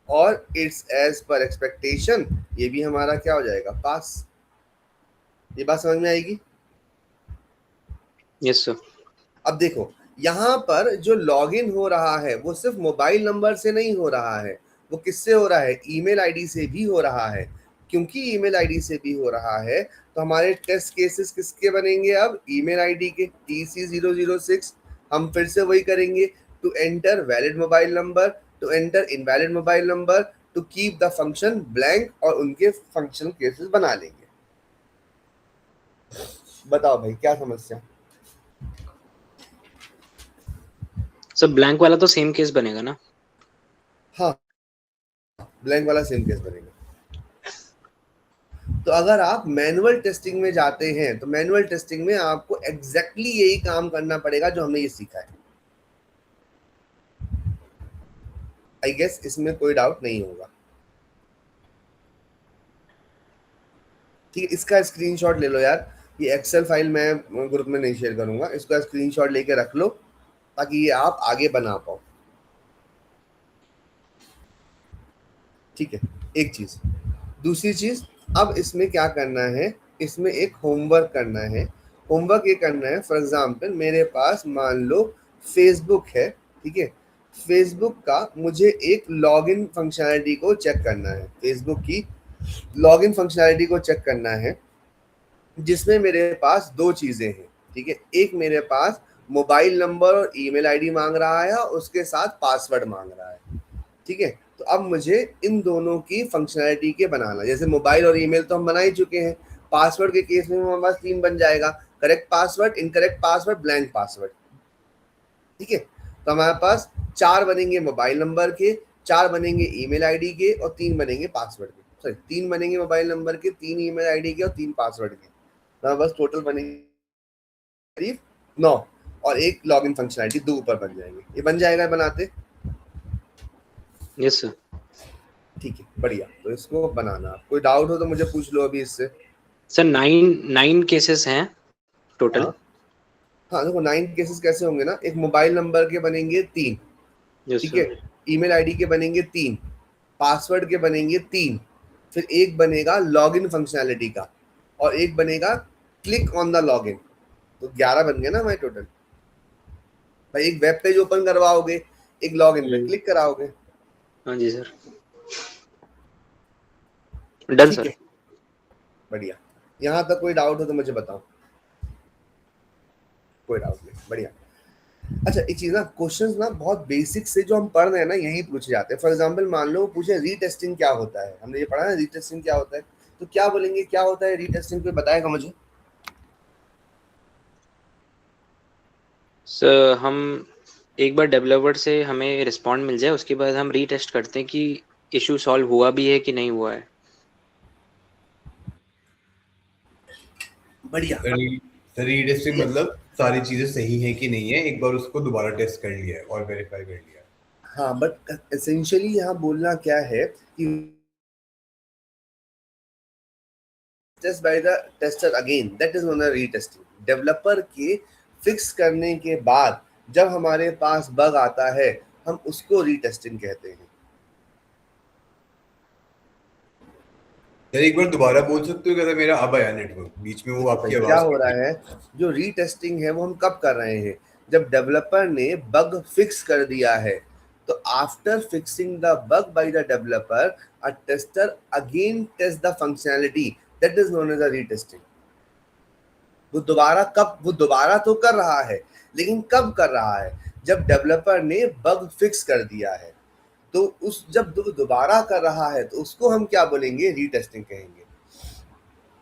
और इट्स एज पर एक्सपेक्टेशन, ये भी हमारा क्या हो जाएगा? पास। ये बात समझ में आएगी? Yes sir. अब देखो यहाँ पर जो लॉगिन हो रहा है वो सिर्फ मोबाइल नंबर से नहीं हो रहा है, वो किससे हो रहा है? ईमेल आईडी से भी हो रहा है। क्योंकि ईमेल आईडी से भी हो रहा है तो हमारे टेस्ट केसेस किसके बनेंगे? अब ईमेल आईडी के, TC006। हम फिर से वही करेंगे, to enter valid mobile number, to enter invalid mobile number, to keep the function blank, और उनके फंक्शनल केसेस बना लेंगे। बताओ भाई क्या समस्या? सर ब्लैंक वाला तो सेम केस बनेगा ना? हाँ, ब्लैंक वाला सेम केस बनेगा। तो अगर आप मैनुअल टेस्टिंग में जाते हैं तो मैनुअल टेस्टिंग में आपको एग्जैक्टली यही काम करना पड़ेगा जो हमने ये सीखा है। आई गेस इसमें कोई डाउट नहीं होगा, ठीक है। इसका स्क्रीनशॉट ले लो यार, ये एक्सेल फाइल मैं ग्रुप में नहीं शेयर करूंगा, इसका स्क्रीनशॉट लेके रख लो ताकि ये आप आगे बना पाओ, ठीक है। एक चीज, दूसरी चीज, अब इसमें क्या करना है? इसमें एक होमवर्क करना है। होमवर्क ये करना है, फॉर एग्जाम्पल मेरे पास मान लो फेसबुक है, ठीक है। फेसबुक का मुझे एक लॉगिन फंक्शनैलिटी को चेक करना है, फेसबुक की लॉगिन फंक्शनैलिटी को चेक करना है, जिसमें मेरे पास दो चीजें हैं, ठीक है। एक मेरे पास मोबाइल नंबर और ईमेल आईडी मांग रहा है और उसके साथ पासवर्ड मांग रहा है, ठीक है। तो अब मुझे इन दोनों की फंक्शनैलिटी के बनाना, जैसे मोबाइल और ईमेल तो हम बना ही चुके हैं, पासवर्ड के केस में हमारे पास 3 बन जाएगा, correct password, incorrect password, blank password, ठीक है। तो हमारे पास 4 बनेंगे मोबाइल नंबर के, 4 बनेंगे ईमेल आईडी के और 3 बनेंगे पासवर्ड के, सॉरी 3 बनेंगे मोबाइल नंबर के, 3 ईमेल आईडी के और 3 पासवर्ड के। तो हमारे पास टोटल बनेंगे करीब 9, और एक लॉगिन फंक्शनैलिटी 2 ऊपर बन जाएंगे। ये बन जाएगा बनाते? Yes sir. ठीक है, बढ़िया। तो इसको बनाना, कोई डाउट हो तो मुझे पूछ लो अभी इससे। सर 9 केसेस हैं टोटल। हाँ देखो 9 केसेस कैसे होंगे ना, एक मोबाइल नंबर के बनेंगे 3, यस ठीक है, ईमेल आईडी के बनेंगे 3, पासवर्ड के बनेंगे 3, फिर एक बनेगा लॉगिन फंक्शनैलिटी का और एक बनेगा क्लिक ऑन द लॉगिन, तो 11 बन गए ना हमारे टोटल। भाई एक वेब पेज ओपन करवाओगे, एक लॉगिन पे क्लिक कराओगे। हाँ जी सर, डन ठीक सर। है, बढ़िया। यहाँ तक कोई डाउट हो तो मुझे बताओ। कोई डाउट नहीं, बढ़िया। अच्छा एक चीज ना, क्वेश्चंस ना बहुत बेसिक से जो हम पढ़ रहे हैं ना यही पूछे जाते हैं। फॉर एग्जांपल मान लो पूछे रीटेस्टिंग क्या होता है, हमने ये पढ़ा है रीटेस्टिंग क्या होता है, तो क्या बोलेंगे क्या होता है रीटेस्टिंग? कोई बताएगा मुझे? सर हम एक बार डेवलपर से हमें रिस्पॉन्ड मिल जाए, उसके बाद हम रीटेस्ट करते हैं कि इशू सॉल्व हुआ भी है कि नहीं हुआ है। बढ़िया। रीटेस्टिंग मतलब सारी चीजें सही है कि नहीं है, एक बार उसको दोबारा टेस्ट कर लिया है और वेरीफाई कर लिया है। हाँ बट एसेंशियली यहाँ बोलना क्या है कि test by the tester again, that is known as retesting. Developer के फिक्स करने के बाद जब हमारे पास बग आता है हम उसको रीटेस्टिंग कहते हैं। सर एक बार दोबारा बोल सकते हो, क्या मेरा अब आया नेटवर्क बीच में, वो आपकी क्या आवाज हो रहा है, जो रीटेस्टिंग है वो हम कब कर रहे हैं, जब डेवलपर ने बग फिक्स कर दिया है, तो after fixing the bug by the developer a tester again test the functionality, that is known as a retesting. वो दोबारा तो कर रहा है, लेकिन कब कर रहा है, जब डेवलपर ने बग फिक्स कर दिया है। तो उस जब दोबारा कर रहा है तो उसको हम क्या बोलेंगे, रीटेस्टिंग कहेंगे।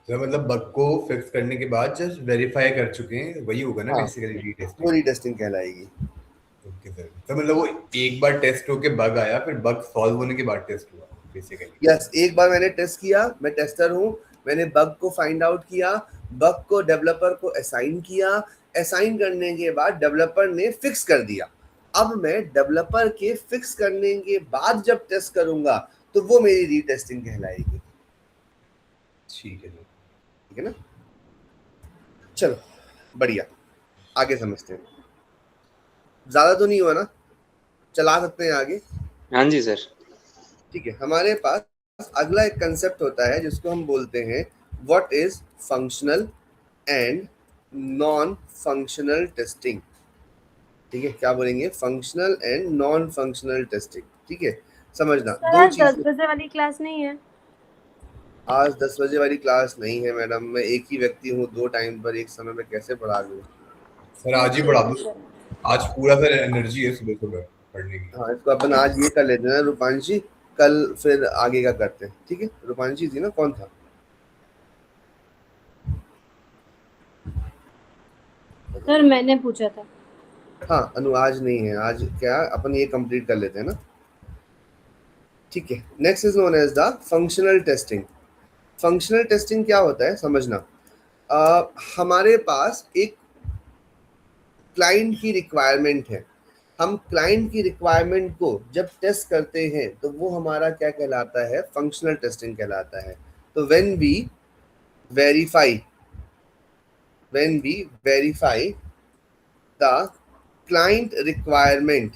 सर मतलब बग को फिक्स करने के बाद जस्ट वेरीफाई कर चुके हैं, वही होगा ना हाँ, बेसिकली वो रीटेस्टिंग। रीटेस्टिंग कहलाएगी। ओके सर, तो मतलब वो एक बार टेस्ट होके बग आया, फिर बग सॉल्व होने के बाद टेस्ट हुआ बेसिकली। यस, एक बार मैंने टेस्ट किया, मैं टेस्टर हूँ, मैंने बग को फाइंड आउट किया, बग को डेवलपर को असाइन किया, असाइन करने के बाद डेवलपर ने फिक्स कर दिया। अब मैं डेवलपर के फिक्स करने के बाद जब टेस्ट करूंगा तो वो मेरी रीटेस्टिंग कहलाएगी। ठीक है सर। ठीक है ना, चलो बढ़िया, आगे समझते हैं। ज्यादा तो नहीं हुआ ना, चला सकते हैं आगे। हाँ जी सर। ठीक है, हमारे पास अगला एक कंसेप्ट होता है जिसको हम बोलते हैं what is functional and non functional testing. ठीक है, क्या बोलेंगे, functional and non functional testing. ठीक है, समझना सर दो आज 10 चीजें। बजे वाली क्लास नहीं है। आज 10 बजे वाली क्लास नहीं है मैडम, मैं एक ही व्यक्ति हूँ, दो टाइम पर एक समय में कैसे पढ़ा लूँ। सर आज ही पढ़ा दो, आज पूरा सर एनर्जी है सुबह सुबह पढ़ने की। हाँ, इसको अपन आज ये कर लेते हैं ना रूपांशी, कल फिर आगे का करते हैं। ठीक है, रूपांशी थी ना, कौन था? सर मैंने पूछा था। हाँ, अनु आज नहीं है, आज क्या अपन ये कंप्लीट कर लेते हैं ना। ठीक है, next is known as the functional testing. Functional testing क्या होता है समझना। हमारे पास एक क्लाइंट की रिक्वायरमेंट है, हम क्लाइंट की रिक्वायरमेंट को जब टेस्ट करते हैं तो वो हमारा क्या कहलाता है, फंक्शनल टेस्टिंग कहलाता है। तो when we verify the client requirement,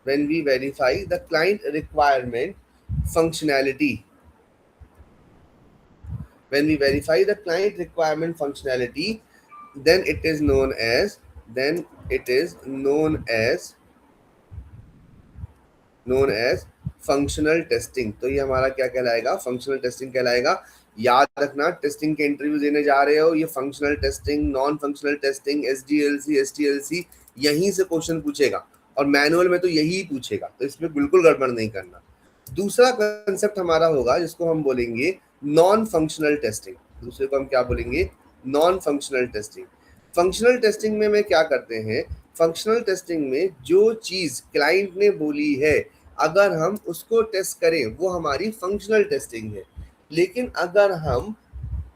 when we verify the client requirement functionality, when we verify the client requirement functionality, then it is known as functional testing. तो ये हमारा क्या कहलाएगा, फंक्शनल टेस्टिंग कहलाएगा। याद रखना, टेस्टिंग के इंटरव्यू देने जा रहे हो, ये functional testing, non functional testing, SDLC STLC यहीं से क्वेश्चन पूछेगा, और मैनुअल में तो यही पूछेगा, तो इसमें बिल्कुल गड़बड़ नहीं करना। दूसरा कंसेप्ट हमारा होगा जिसको हम बोलेंगे नॉन फंक्शनल टेस्टिंग। दूसरे को हम क्या बोलेंगे, non functional testing. Functional testing में क्या करते हैं, फंक्शनल टेस्टिंग में जो चीज क्लाइंट ने बोली है अगर हम उसको टेस्ट करें वो हमारी फंक्शनल टेस्टिंग है। लेकिन अगर हम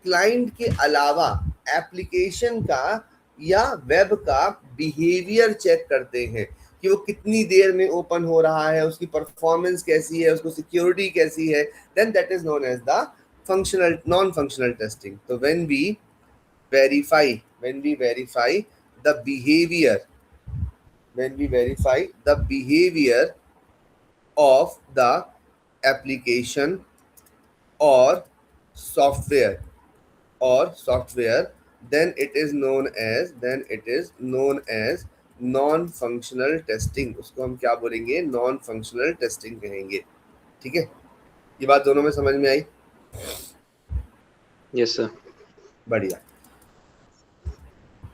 क्लाइंट के अलावा एप्लीकेशन का या वेब का बिहेवियर चेक करते हैं कि वो कितनी देर में ओपन हो रहा है, उसकी परफॉर्मेंस कैसी है, उसको सिक्योरिटी कैसी है, then that is known as the functional non functional testing. तो when we verify the behaviour of the application or software, then it is known as non functional testing. उसको हम क्या बोलेंगे, नॉन फंक्शनल टेस्टिंग कहेंगे। ठीक है, ये बात दोनों में समझ में आई? Yes sir. बढ़िया।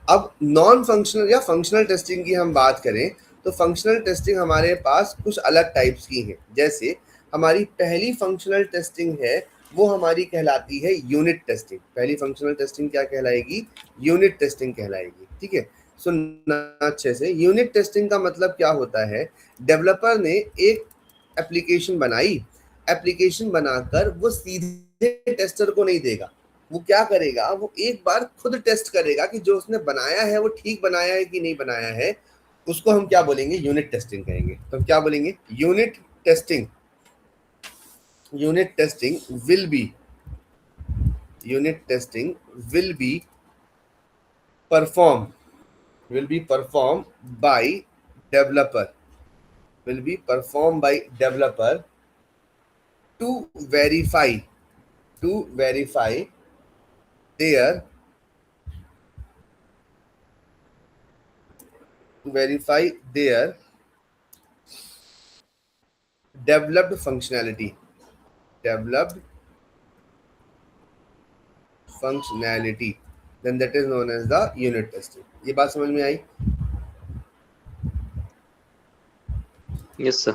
अब नॉन फंक्शनल या फंक्शनल टेस्टिंग की हम बात करें तो फंक्शनल टेस्टिंग हमारे पास कुछ अलग टाइप्स की है। जैसे हमारी पहली फंक्शनल टेस्टिंग है वो हमारी कहलाती है यूनिट टेस्टिंग। पहली फंक्शनल टेस्टिंग क्या कहलाएगी, यूनिट टेस्टिंग कहलाएगी। ठीक है, सुनना अच्छे से। यूनिट टेस्टिंग का मतलब क्या होता है, डेवलपर ने एक एप्लीकेशन बनाई, एप्लीकेशन बनाकर वो सीधे टेस्टर को नहीं देगा, वो क्या करेगा, वो एक बार खुद टेस्ट करेगा कि जो उसने बनाया है वो ठीक बनाया है कि नहीं बनाया है। उसको हम क्या बोलेंगे, यूनिट टेस्टिंग कहेंगे। तो हम क्या बोलेंगे, unit testing will be perform by developer to verify to their verify their developed functionality then that is known as the unit testing. ये बात समझ में आई? Yes sir.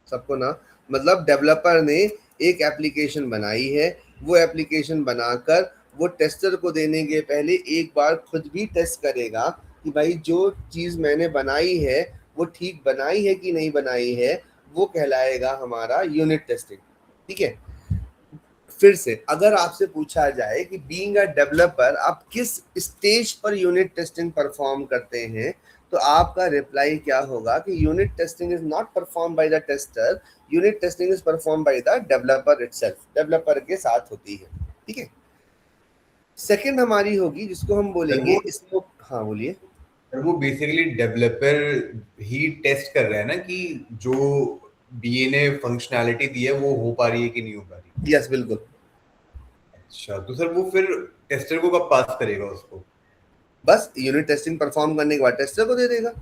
सबको ना, मतलब डेवलपर ने एक एप्लीकेशन बनाई है, वो एप्लीकेशन बनाकर वो टेस्टर को देने के पहले एक बार खुद भी टेस्ट करेगा कि भाई जो चीज मैंने बनाई है वो ठीक बनाई है कि नहीं बनाई है, वो कहलाएगा हमारा यूनिट टेस्टिंग। ठीक है, फिर से अगर आपसे पूछा जाए कि बीइंग अ डेवलपर आप किस stage per unit testing perform करते हैं, तो आपका रिप्लाई क्या होगा कि unit testing is not perform by the tester, unit testing is perform by the developer itself, developer के साथ होती है। ठीक है, सेकंड हमारी होगी जिसको हम बोलेंगे इसको, हाँ बोलिए। वो बेसिकली डेवलपर ही टेस्ट कर रहा है ना कि जो बीए ने फंक्शनैलिटी दी है वो हो पा रही है कि नहीं हो पा रही। यस बिल्कुल। अच्छा, तो सर वो फिर टेस्टर को कब पास करेगा उसको? बस यूनिट टेस्टिंग परफॉर्म करने के बाद टेस्टर को दे देगा।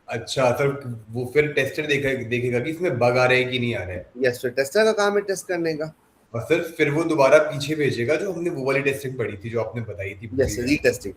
अच्छा सर, वो फिर टेस्टर देखेगा कि इसमें बग आ रहा है कि नहीं आ रहा है। यस, फिर टेस्टर का काम है टेस्ट करने का। और सर फिर वो दोबारा पीछे भेजेगा जो हमने वो वाली टेस्टिंग पढ़ी थी जो आपने बताई थी। Yes, retesting.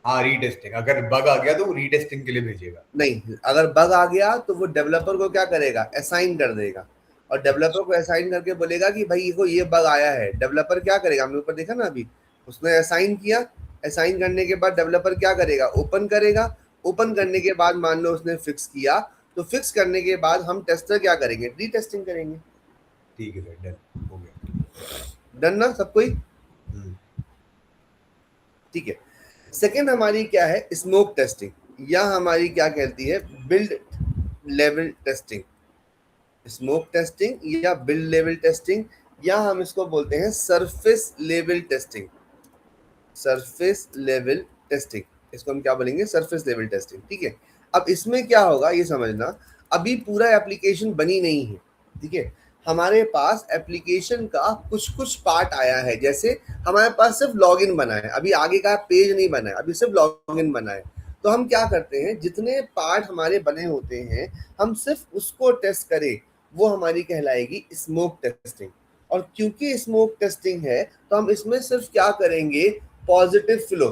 हाँ, रीटेस्टिंग। अगर बग आ गया तो वो रीटेस्टिंग के लिए भेजेगा। नहीं, अगर बग आ गया तो वो डेवलपर को क्या करेगा, असाइन कर देगा, और डेवलपर को असाइन करके बोलेगा कि भाई को ये बग आया है। डेवलपर क्या करेगा, हमने ऊपर देखा ना अभी, उसने असाइन किया, असाइन करने के बाद डेवलपर क्या करेगा, ओपन करेगा, ओपन करने के बाद मान लो उसने फिक्स किया, तो फिक्स करने के बाद हम टेस्टर क्या करेंगे, रीटेस्टिंग करेंगे। ठीक है सर, डन हो गया। डन ना सब कोई? ठीक है, सेकेंड हमारी क्या है, स्मोक टेस्टिंग, या हमारी क्या कहती है, build level testing. Smoke testing या बिल्ड लेवल टेस्टिंग, या हम इसको बोलते हैं surface level testing. Surface level testing, इसको हम क्या बोलेंगे, सरफेस लेवल टेस्टिंग। ठीक है, अब इसमें क्या होगा ये समझना, अभी पूरा एप्लीकेशन बनी नहीं है। ठीक है, हमारे पास एप्लीकेशन का कुछ कुछ पार्ट आया है, जैसे हमारे पास सिर्फ लॉगिन बना है, अभी आगे का पेज नहीं बना है, अभी सिर्फ लॉगिन बना है। तो हम क्या करते हैं, जितने पार्ट हमारे बने होते हैं हम सिर्फ उसको टेस्ट करें, वो हमारी कहलाएगी स्मोक टेस्टिंग। और क्योंकि स्मोक टेस्टिंग है तो हम इसमें सिर्फ क्या करेंगे, पॉजिटिव फ्लो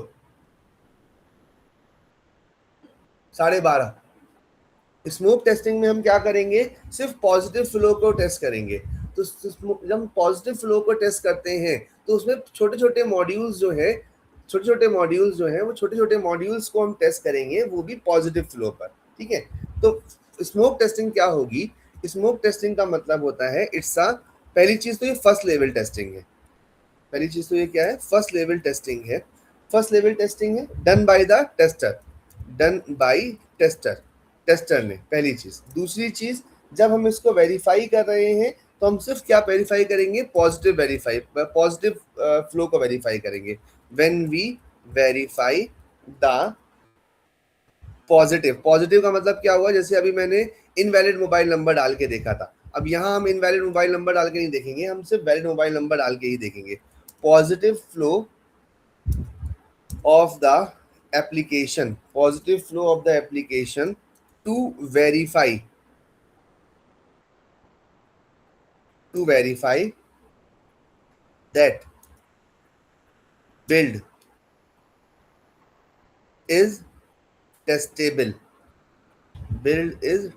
12.5। स्मोक टेस्टिंग में हम क्या करेंगे, सिर्फ पॉजिटिव फ्लो को टेस्ट करेंगे। तो जब हम पॉजिटिव फ्लो को टेस्ट करते हैं तो उसमें छोटे छोटे मॉड्यूल्स जो है वो छोटे छोटे मॉड्यूल्स को हम टेस्ट करेंगे, वो भी पॉजिटिव फ्लो पर। ठीक है, तो स्मोक टेस्टिंग क्या होगी, स्मोक टेस्टिंग का मतलब होता है पहली चीज तो ये फर्स्ट लेवल टेस्टिंग है। पहली चीज तो ये क्या है, फर्स्ट लेवल टेस्टिंग है। फर्स्ट लेवल टेस्टिंग है done by the tester, done by tester ने, पहली चीज। दूसरी चीज, जब हम इसको वेरीफाई कर रहे हैं तो हम सिर्फ क्या वेरीफाई करेंगे, पॉजिटिव फ्लो को वेरीफाई करेंगे। When we verify the positive का मतलब क्या हुआ, जैसे अभी मैंने इनवैलिड मोबाइल नंबर डाल के देखा था, अब यहाँ हम इनवैलिड मोबाइल नंबर डाल के नहीं देखेंगे, हम सिर्फ वैलिड मोबाइल नंबर डाल के ही देखेंगे। Positive flow of the application, positive flow of the application to verify that build is testable,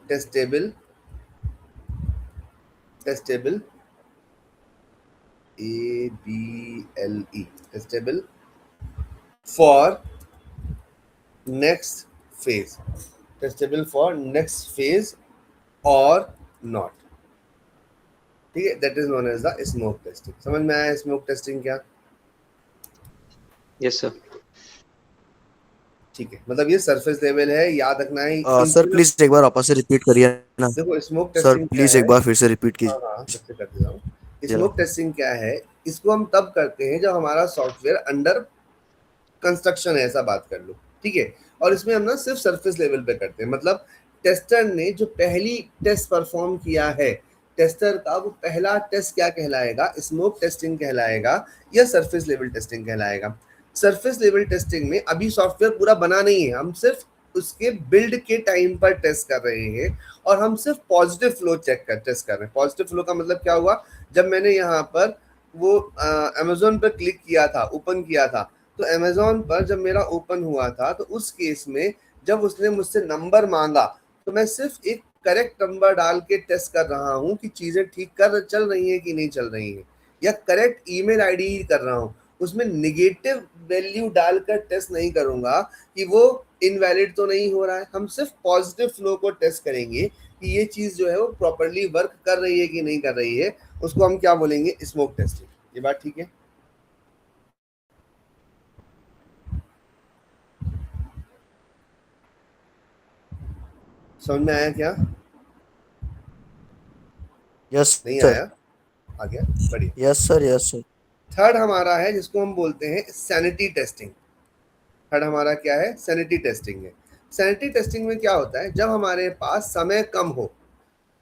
testable testable for next phase, or not। ठीक है, that is known as the smoke testing. समझ में आया smoke testing क्या? Yes sir. ठीक है, मतलब ये सरफेस लेवल है, याद रखना है। सर प्लीज एक बार वापस से रिपीट करिए ना। देखो स्मोक सर टेस्टिंग प्लीज एक बार फिर से रिपीट कीजिए। हाँ फिर से कर देता हूँ। स्मोक टेस्टिंग क्या है, इसको हम तब करते हैं जब हमारा सॉफ्टवेयर अंडर कंस्ट्रक्शन है, ऐसा बात कर लो। ठीक है, और इसमें हम ना सिर्फ सरफेस लेवल पे करते हैं, मतलब टेस्टर ने जो पहली टेस्ट परफॉर्म किया है टेस्टर का वो पहला टेस्ट क्या कहलाएगा, स्मोक टेस्टिंग कहलाएगा या सरफेस लेवल टेस्टिंग कहलाएगा। सरफेस लेवल टेस्टिंग में अभी सॉफ्टवेयर पूरा बना नहीं है, हम सिर्फ उसके बिल्ड के टाइम पर टेस्ट कर रहे हैं और हम सिर्फ पॉजिटिव फ्लो टेस्ट कर रहे हैं। पॉजिटिव फ्लो का मतलब क्या हुआ, जब मैंने यहाँ पर वो अमेजोन पर क्लिक किया था, ओपन किया था, तो अमेजोन पर जब मेरा ओपन हुआ था तो उस केस में जब उसने मुझसे नंबर मांगा तो मैं सिर्फ एक करेक्ट नंबर डाल के टेस्ट कर रहा हूँ कि चीजें ठीक कर चल रही हैं कि नहीं चल रही हैं, या करेक्ट ईमेल आईडी ही कर रहा हूँ। उसमें निगेटिव वैल्यू डालकर टेस्ट नहीं करूंगा कि वो इनवैलिड तो नहीं हो रहा है। हम सिर्फ पॉजिटिव फ्लो को टेस्ट करेंगे कि ये चीज जो है वो प्रॉपर्ली वर्क कर रही है कि नहीं कर रही है, उसको हम क्या बोलेंगे, स्मोक टेस्टिंग। ये बात ठीक है? समझ में आया क्या? यस नहीं सर। आया? आ गया? बढ़िया। Yes sir, yes sir. Third हमारा है जिसको हम बोलते हैं सैनिटी टेस्टिंग। थर्ड हमारा क्या है, सैनिटी टेस्टिंग है। सैनिटी टेस्टिंग में क्या होता है, जब हमारे पास समय कम हो,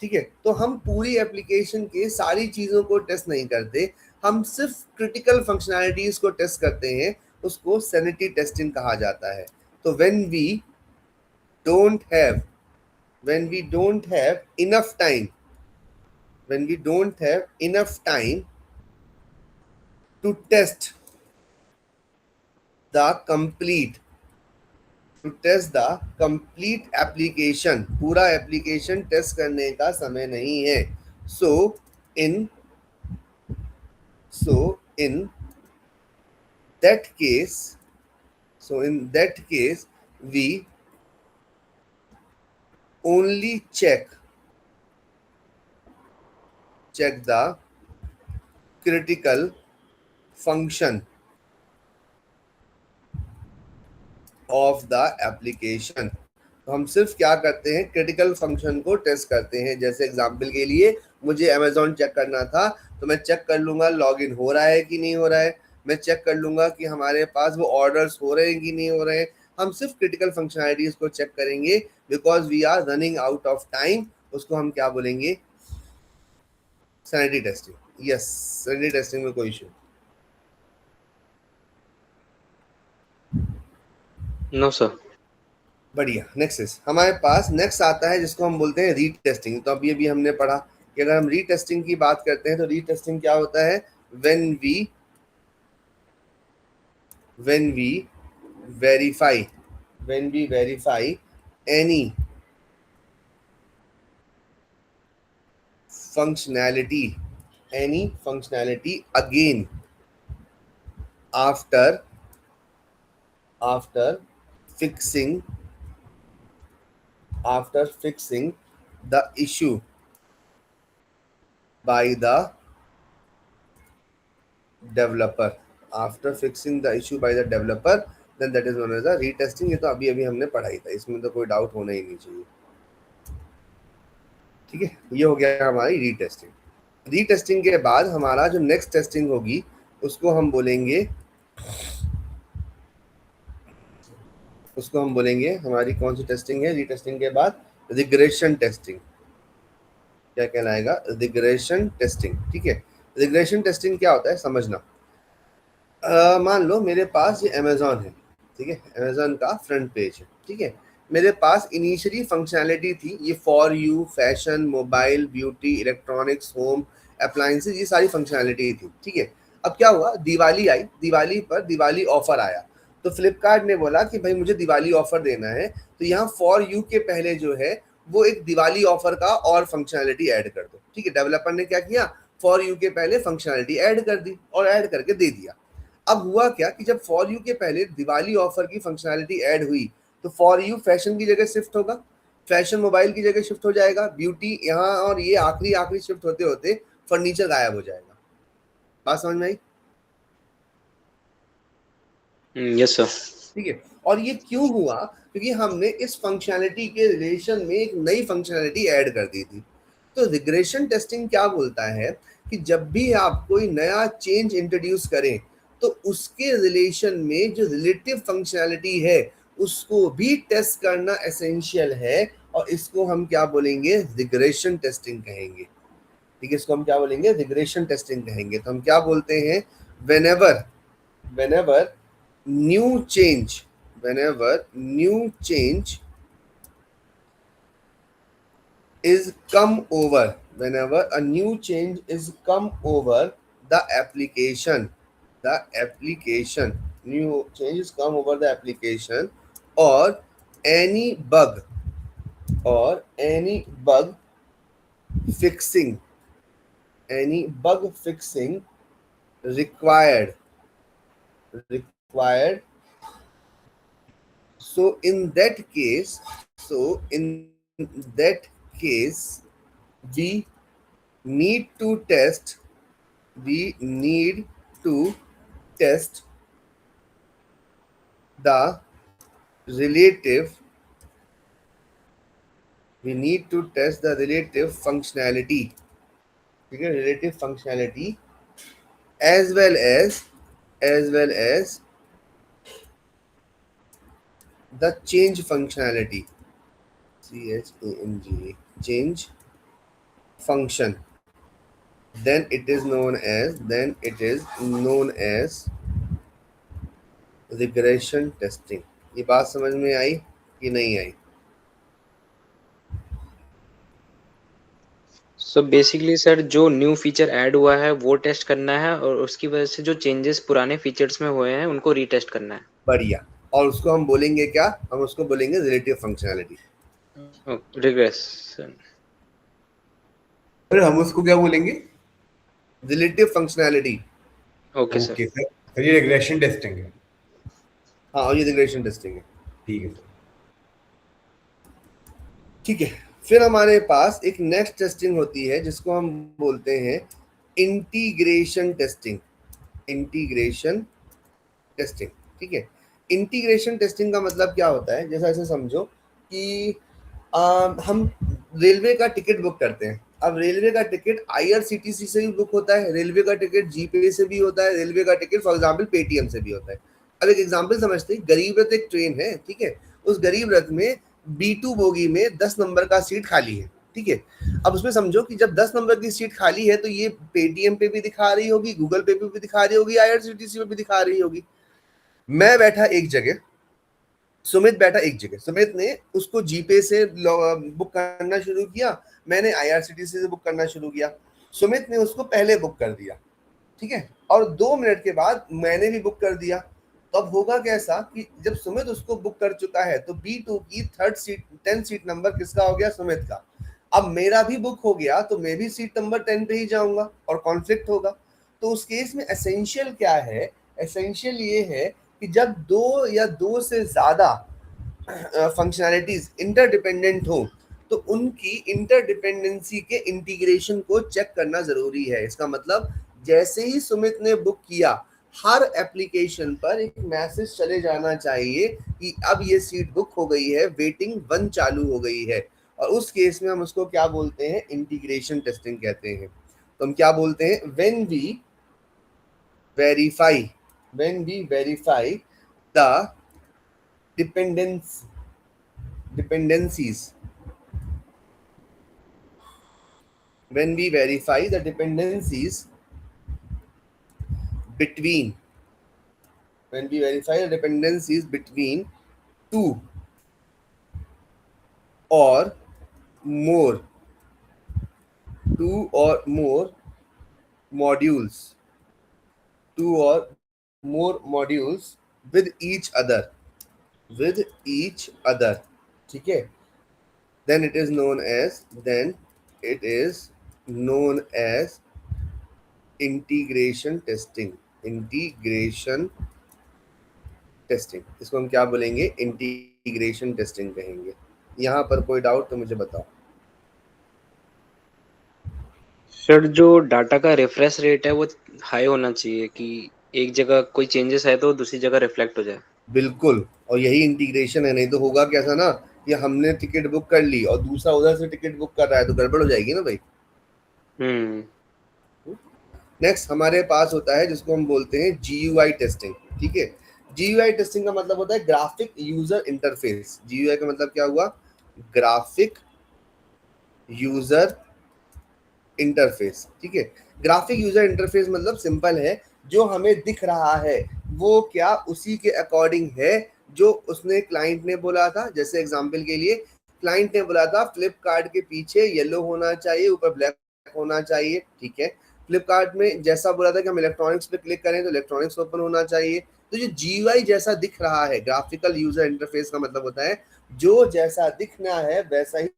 ठीक है, तो हम पूरी एप्लीकेशन के सारी चीजों को टेस्ट नहीं करते, हम सिर्फ क्रिटिकल फंक्शनैलिटीज को टेस्ट करते हैं, उसको सैनिटी टेस्टिंग कहा जाता है। तो when we don't have enough time, when we don't have enough time to test the complete application, पूरा एप्लीकेशन टेस्ट करने का समय नहीं है। So in that case we only check the critical function of the application। तो हम सिर्फ क्या करते हैं, क्रिटिकल फंक्शन को टेस्ट करते हैं। जैसे एग्जांपल के लिए मुझे अमेजोन चेक करना था, तो मैं चेक कर लूंगा लॉगिन हो रहा है कि नहीं हो रहा है, मैं चेक कर लूंगा कि हमारे पास वो ऑर्डर्स हो रहे हैं कि नहीं हो रहे हैं। हम सिर्फ क्रिटिकल फंक्शनैलिटीज को चेक करेंगे because we are running out of time. उसको हम क्या बोलेंगे, sanity testing. Yes, sanity testing में कोई इशू? No sir. बढ़िया। नेक्स्ट हमारे पास नेक्स्ट आता है जिसको हम बोलते हैं रीटेस्टिंग। तो अभी अभी हमने पढ़ा कि अगर हम रीटेस्टिंग की बात करते हैं तो रीटेस्टिंग क्या होता है, when we verify any functionality again after fixing the issue by the developer, then that is known as a retesting। ये तो अभी अभी हमने पढ़ाई था, इसमें तो कोई डाउट होना ही नहीं चाहिए। ठीक है, ये हो गया हमारी रीटेस्टिंग। रीटेस्टिंग के बाद हमारा जो नेक्स्ट टेस्टिंग होगी उसको हम बोलेंगे हमारी कौन सी टेस्टिंग है रीटेस्टिंग के बाद, रिग्रेशन टेस्टिंग। क्या कहलाएगा, रिग्रेशन टेस्टिंग। ठीक है, रिग्रेशन टेस्टिंग क्या होता है समझना। मान लो मेरे पास ये अमेजोन है, ठीक है, अमेजोन का फ्रंट पेज है, ठीक है, मेरे पास इनिशियली फंक्शनैलिटी थी ये for you, fashion, mobile, beauty, electronics, home appliances, ये सारी फंक्शनैलिटी थी। ठीक है, अब क्या हुआ, दिवाली आई, दिवाली पर दिवाली ऑफर आया, तो फ्लिपकार्ट ने बोला कि भाई मुझे दिवाली ऑफर देना है, तो यहाँ फॉर यू के पहले जो है वो एक दिवाली ऑफर का और फंक्शनैलिटी ऐड कर दो। ठीक है, डेवलपर ने क्या किया, फॉर यू के पहले फंक्शनैलिटी ऐड कर दी और ऐड करके दे दिया। अब हुआ क्या कि जब फॉर यू के पहले दिवाली ऑफर की फंक्शनैलिटी ऐड हुई तो फॉर यू फैशन की जगह शिफ्ट होगा, फैशन मोबाइल की जगह शिफ्ट हो जाएगा, ब्यूटी यहाँ, और ये आखिरी शिफ्ट होते होते फर्नीचर गायब हो जाएगा। बात समझ में आई? Yes sir. ठीक है, और ये क्यों हुआ, क्योंकि हमने इस फंक्शनैलिटी के रिलेशन में एक नई फंक्शनैलिटी ऐड कर दी थी। तो रिग्रेशन टेस्टिंग क्या बोलता है कि जब भी आप कोई नया चेंज इंट्रोड्यूस करें तो उसके रिलेशन में जो रिलेटिव फंक्शनैलिटी है उसको भी टेस्ट करना एसेंशियल है, और इसको हम क्या बोलेंगे, रिग्रेशन टेस्टिंग कहेंगे। ठीक है, इसको हम क्या बोलेंगे, रिग्रेशन टेस्टिंग कहेंगे। तो हम क्या बोलते हैं, whenever new change is come over, whenever a new change is come over the application, new changes come over the application, or any bug fixing required. So in that case, we need to test the relative functionality, ठीक है, relative functionality as well as the change functionality, change function. Then it is known as regression testing. ये बात समझ में आई कि नहीं आई? So basically sir जो new feature add हुआ है वो टेस्ट करना है, और उसकी वजह से जो चेंजेस पुराने फीचर्स में हुए हैं उनको रीटेस्ट करना है। बढ़िया। और उसको हम बोलेंगे क्या, हम उसको बोलेंगे रिलेटिव फंक्शनैलिटी। रिग्रेशन, फिर हम उसको क्या बोलेंगे, relative functionality. Okay sir. Okay sir, ये रिग्रेशन टेस्टिंग है। हाँ, और ये रिग्रेशन टेस्टिंग है। ठीक है सर। ठीक है, फिर हमारे पास एक नेक्स्ट टेस्टिंग होती है जिसको हम बोलते हैं इंटीग्रेशन टेस्टिंग। ठीक है, इंटीग्रेशन टेस्टिंग का मतलब क्या होता है, जैसा ऐसे समझो कि हम रेलवे का टिकट बुक करते हैं। अब रेलवे का टिकट IRCTC से भी बुक होता है, रेलवे का टिकट GPay से भी होता है, रेलवे का टिकट फॉर एग्जांपल पेटीएम से भी होता है। अब एक एग्जांपल समझते हैं, गरीब रथ एक ट्रेन है, ठीक है, उस गरीब रथ में B2 बोगी में 10 नंबर का सीट खाली है, ठीक है। अब उसमें समझो कि जब 10 नंबर की सीट खाली है तो ये पेटीएम पे भी दिखा रही होगी, गूगल पे भी दिखा रही होगी, IRCTC पे भी दिखा रही होगी। मैं बैठा एक जगह, सुमित बैठा एक जगह। सुमित ने उसको GPay से बुक करना शुरू किया, मैंने IRCTC से बुक करना शुरू किया। सुमित ने उसको पहले बुक कर दिया, ठीक है, और 2 मिनट के बाद मैंने भी बुक कर दिया। तो अब होगा कैसा कि जब सुमित उसको बुक कर चुका है तो B2 की 10 सीट नंबर किसका हो गया, सुमित का। अब मेरा भी बुक हो गया तो मैं भी सीट नंबर 10 पे ही जाऊंगा और कॉन्फ्लिक्ट होगा। तो उस केस में एसेंशियल क्या है, एसेंशियल ये है कि जब 2 या 2 से ज्यादा फंक्शनैलिटीज इंटरडिपेंडेंट हो तो उनकी इंटरडिपेंडेंसी के इंटीग्रेशन को चेक करना जरूरी है। इसका मतलब जैसे ही सुमित ने बुक किया, हर एप्लीकेशन पर एक मैसेज चले जाना चाहिए कि अब ये सीट बुक हो गई है, वेटिंग 1 चालू हो गई है। और उस केस में हम उसको क्या बोलते हैं, इंटीग्रेशन टेस्टिंग कहते हैं। तो हम क्या बोलते हैं, when we verify the dependencies, when we verify the dependencies between two or more modules with each other, ठीक है, then it is known as integration testing. इसको हम क्या बोलेंगे, इंटीग्रेशन टेस्टिंग कहेंगे। यहाँ पर कोई डाउट तो मुझे बताओ। सर जो डाटा का रिफ्रेश रेट है वो हाई होना चाहिए कि एक जगह कोई चेंजेस है तो दूसरी जगह रिफ्लेक्ट हो जाए। बिल्कुल, और यही इंटीग्रेशन है। नहीं तो होगा कैसा ना कि हमने टिकट बुक कर ली और दूसरा उधर से टिकट बुक कर रहा है तो गड़बड़ हो जाएगी ना भाई। नेक्स्ट हमारे पास होता है जिसको हम बोलते हैं GUI टेस्टिंग, ठीक है। GUI टेस्टिंग का मतलब होता है ग्राफिक यूजर इंटरफेस। GUI का मतलब क्या हुआ, ग्राफिक यूजर इंटरफेस, ठीक है। ग्राफिक यूजर इंटरफेस मतलब सिंपल है, जो हमें दिख रहा है वो क्या उसी के अकॉर्डिंग है जो उसने क्लाइंट ने बोला था। जैसे एग्जांपल के लिए क्लाइंट ने बोला था फ्लिपकार्ट के पीछे येलो होना चाहिए, ऊपर ब्लैक होना चाहिए, ठीक है। फ्लिपकार्ट में जैसा बोला था कि हम इलेक्ट्रॉनिक्स पे क्लिक करें तो इलेक्ट्रॉनिक्स ओपन होना चाहिए। तो जो जीयूआई जैसा दिख रहा है, ग्राफिकल यूजर इंटरफेस का मतलब होता है जो जैसा दिखना है वैसा ही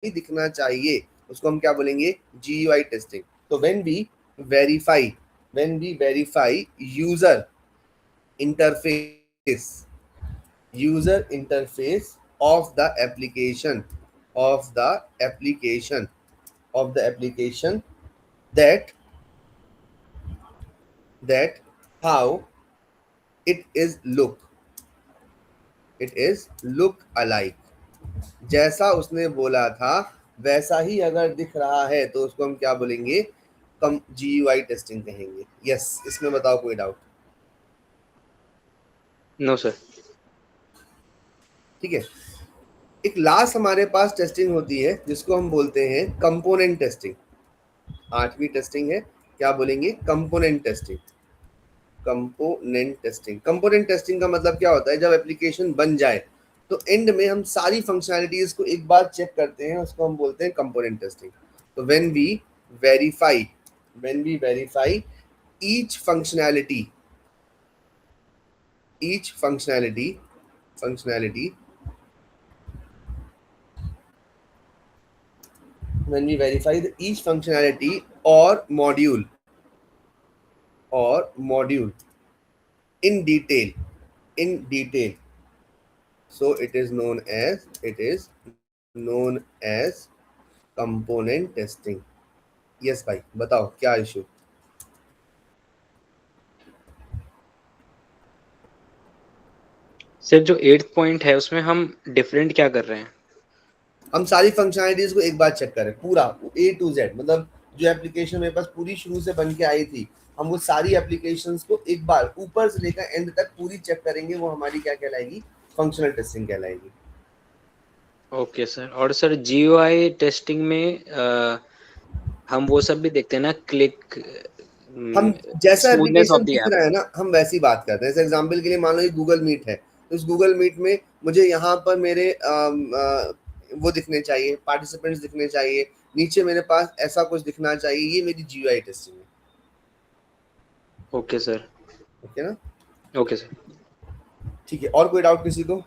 दिखना चाहिए, उसको हम क्या बोलेंगे, जीयूआई टेस्टिंग। तो when we verify user interface of the application that how it is look alike, जैसा उसने बोला था वैसा ही अगर दिख रहा है तो उसको हम क्या बोलेंगे, कम जीयूआई टेस्टिंग कहेंगे। यस, इसमें बताओ कोई डाउट? No sir. ठीक है। एक लास्ट हमारे पास टेस्टिंग होती है जिसको हम बोलते हैं कंपोनेंट टेस्टिंग। 8वीं टेस्टिंग है, क्या बोलेंगे, कंपोनेंट टेस्टिंग। कंपोनेंट टेस्टिंग का मतलब क्या होता है, जब एप्लीकेशन बन जाए तो एंड में हम सारी फंक्शनैलिटीज को एक बार चेक करते हैं, उसको हम बोलते हैं कंपोनेंट टेस्टिंग। तो when we verify each functionality when we verify each functionality or module in detail, so it is known as component testing। yes भाई बताओ क्या इशू? सर जो 8th पॉइंट है उसमें हम डिफरेंट क्या कर रहे हैं? हम सारी फंक्शनैलिटीज को एक बार चेक करें, पूरा A to Z, मतलब जो एप्लीकेशन मेरे पास पूरी शुरू से बन के आई थी, हम वो सारी एप्लीकेशंस को एक बार ऊपर से लेकर एंड तक पूरी चेक करेंगे, वो हमारी क्या कहलाएगी, फंक्शनल टेस्टिंग कहलाएगी। Okay sir. और सर जीयूआई टेस्टिंग में हम वो सब भी देखते हैं ना, क्लिक, हम जैसा स्मूथनेस ऑफ एप्लीकेशन द दिख ऐप। रहा है ना, हम वैसी बात करते हैं। जैसे एग्जांपल के लिए मान लो ये गूगल मीट है, तो इस गूगल मीट में मुझे यहाँ पर मेरे वो दिखने चाहिए, पार्टिसिपेंट्स दिखने चाहिए, नीचे मेरे पास ऐसा कुछ दिखना चाहिए, ये मेरी जीयूआई टेस्टिंग है। Okay sir. ओके ना? Okay sir. ठीक है, और कोई डाउट किसी को?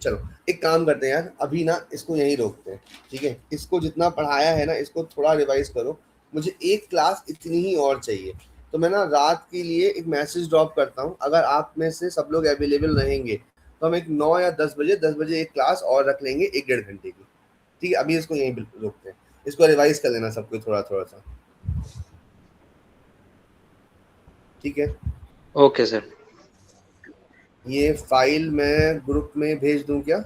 चलो एक काम करते हैं यार, अभी ना इसको यहीं रोकते हैं, ठीक है। इसको जितना पढ़ाया है ना इसको थोड़ा रिवाइज करो, मुझे एक क्लास इतनी ही और चाहिए। तो मैं ना रात के लिए एक मैसेज ड्रॉप करता हूँ, अगर आप में से सब लोग अवेलेबल रहेंगे तो हम एक 9 या 10 बजे एक क्लास और रख लेंगे 1-1.5 घंटे की, ठीक है। अभी इसको यहीं रोकते हैं, इसको रिवाइज कर लेना सब कुछ थोड़ा थोड़ा सा, ठीक है। Okay sir. ये फाइल मैं ग्रुप में भेज दूं क्या?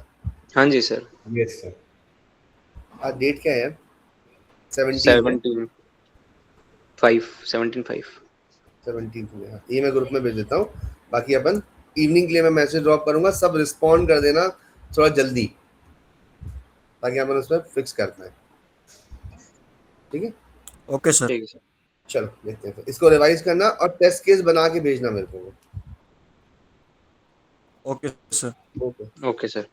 हाँ जी सर। Yes sir. आज डेट क्या है यार? 17 में। हाँ, ये मैं ग्रुप में भेज देता हूँ। बाकी अपन इवनिंग के लिए मैं मैसेज ड्रॉप करूंगा, सब रिस्पॉन्ड कर देना थोड़ा जल्दी, ताकि अपन उस पर फिक्स करते हैं, ठीक है। Okay sir. ठीक है सर। चलो देखते हैं, इसको रिवाइज करना और टेस्ट केस बना के भेजना मेरे को। Okay sir. Okay okay sir.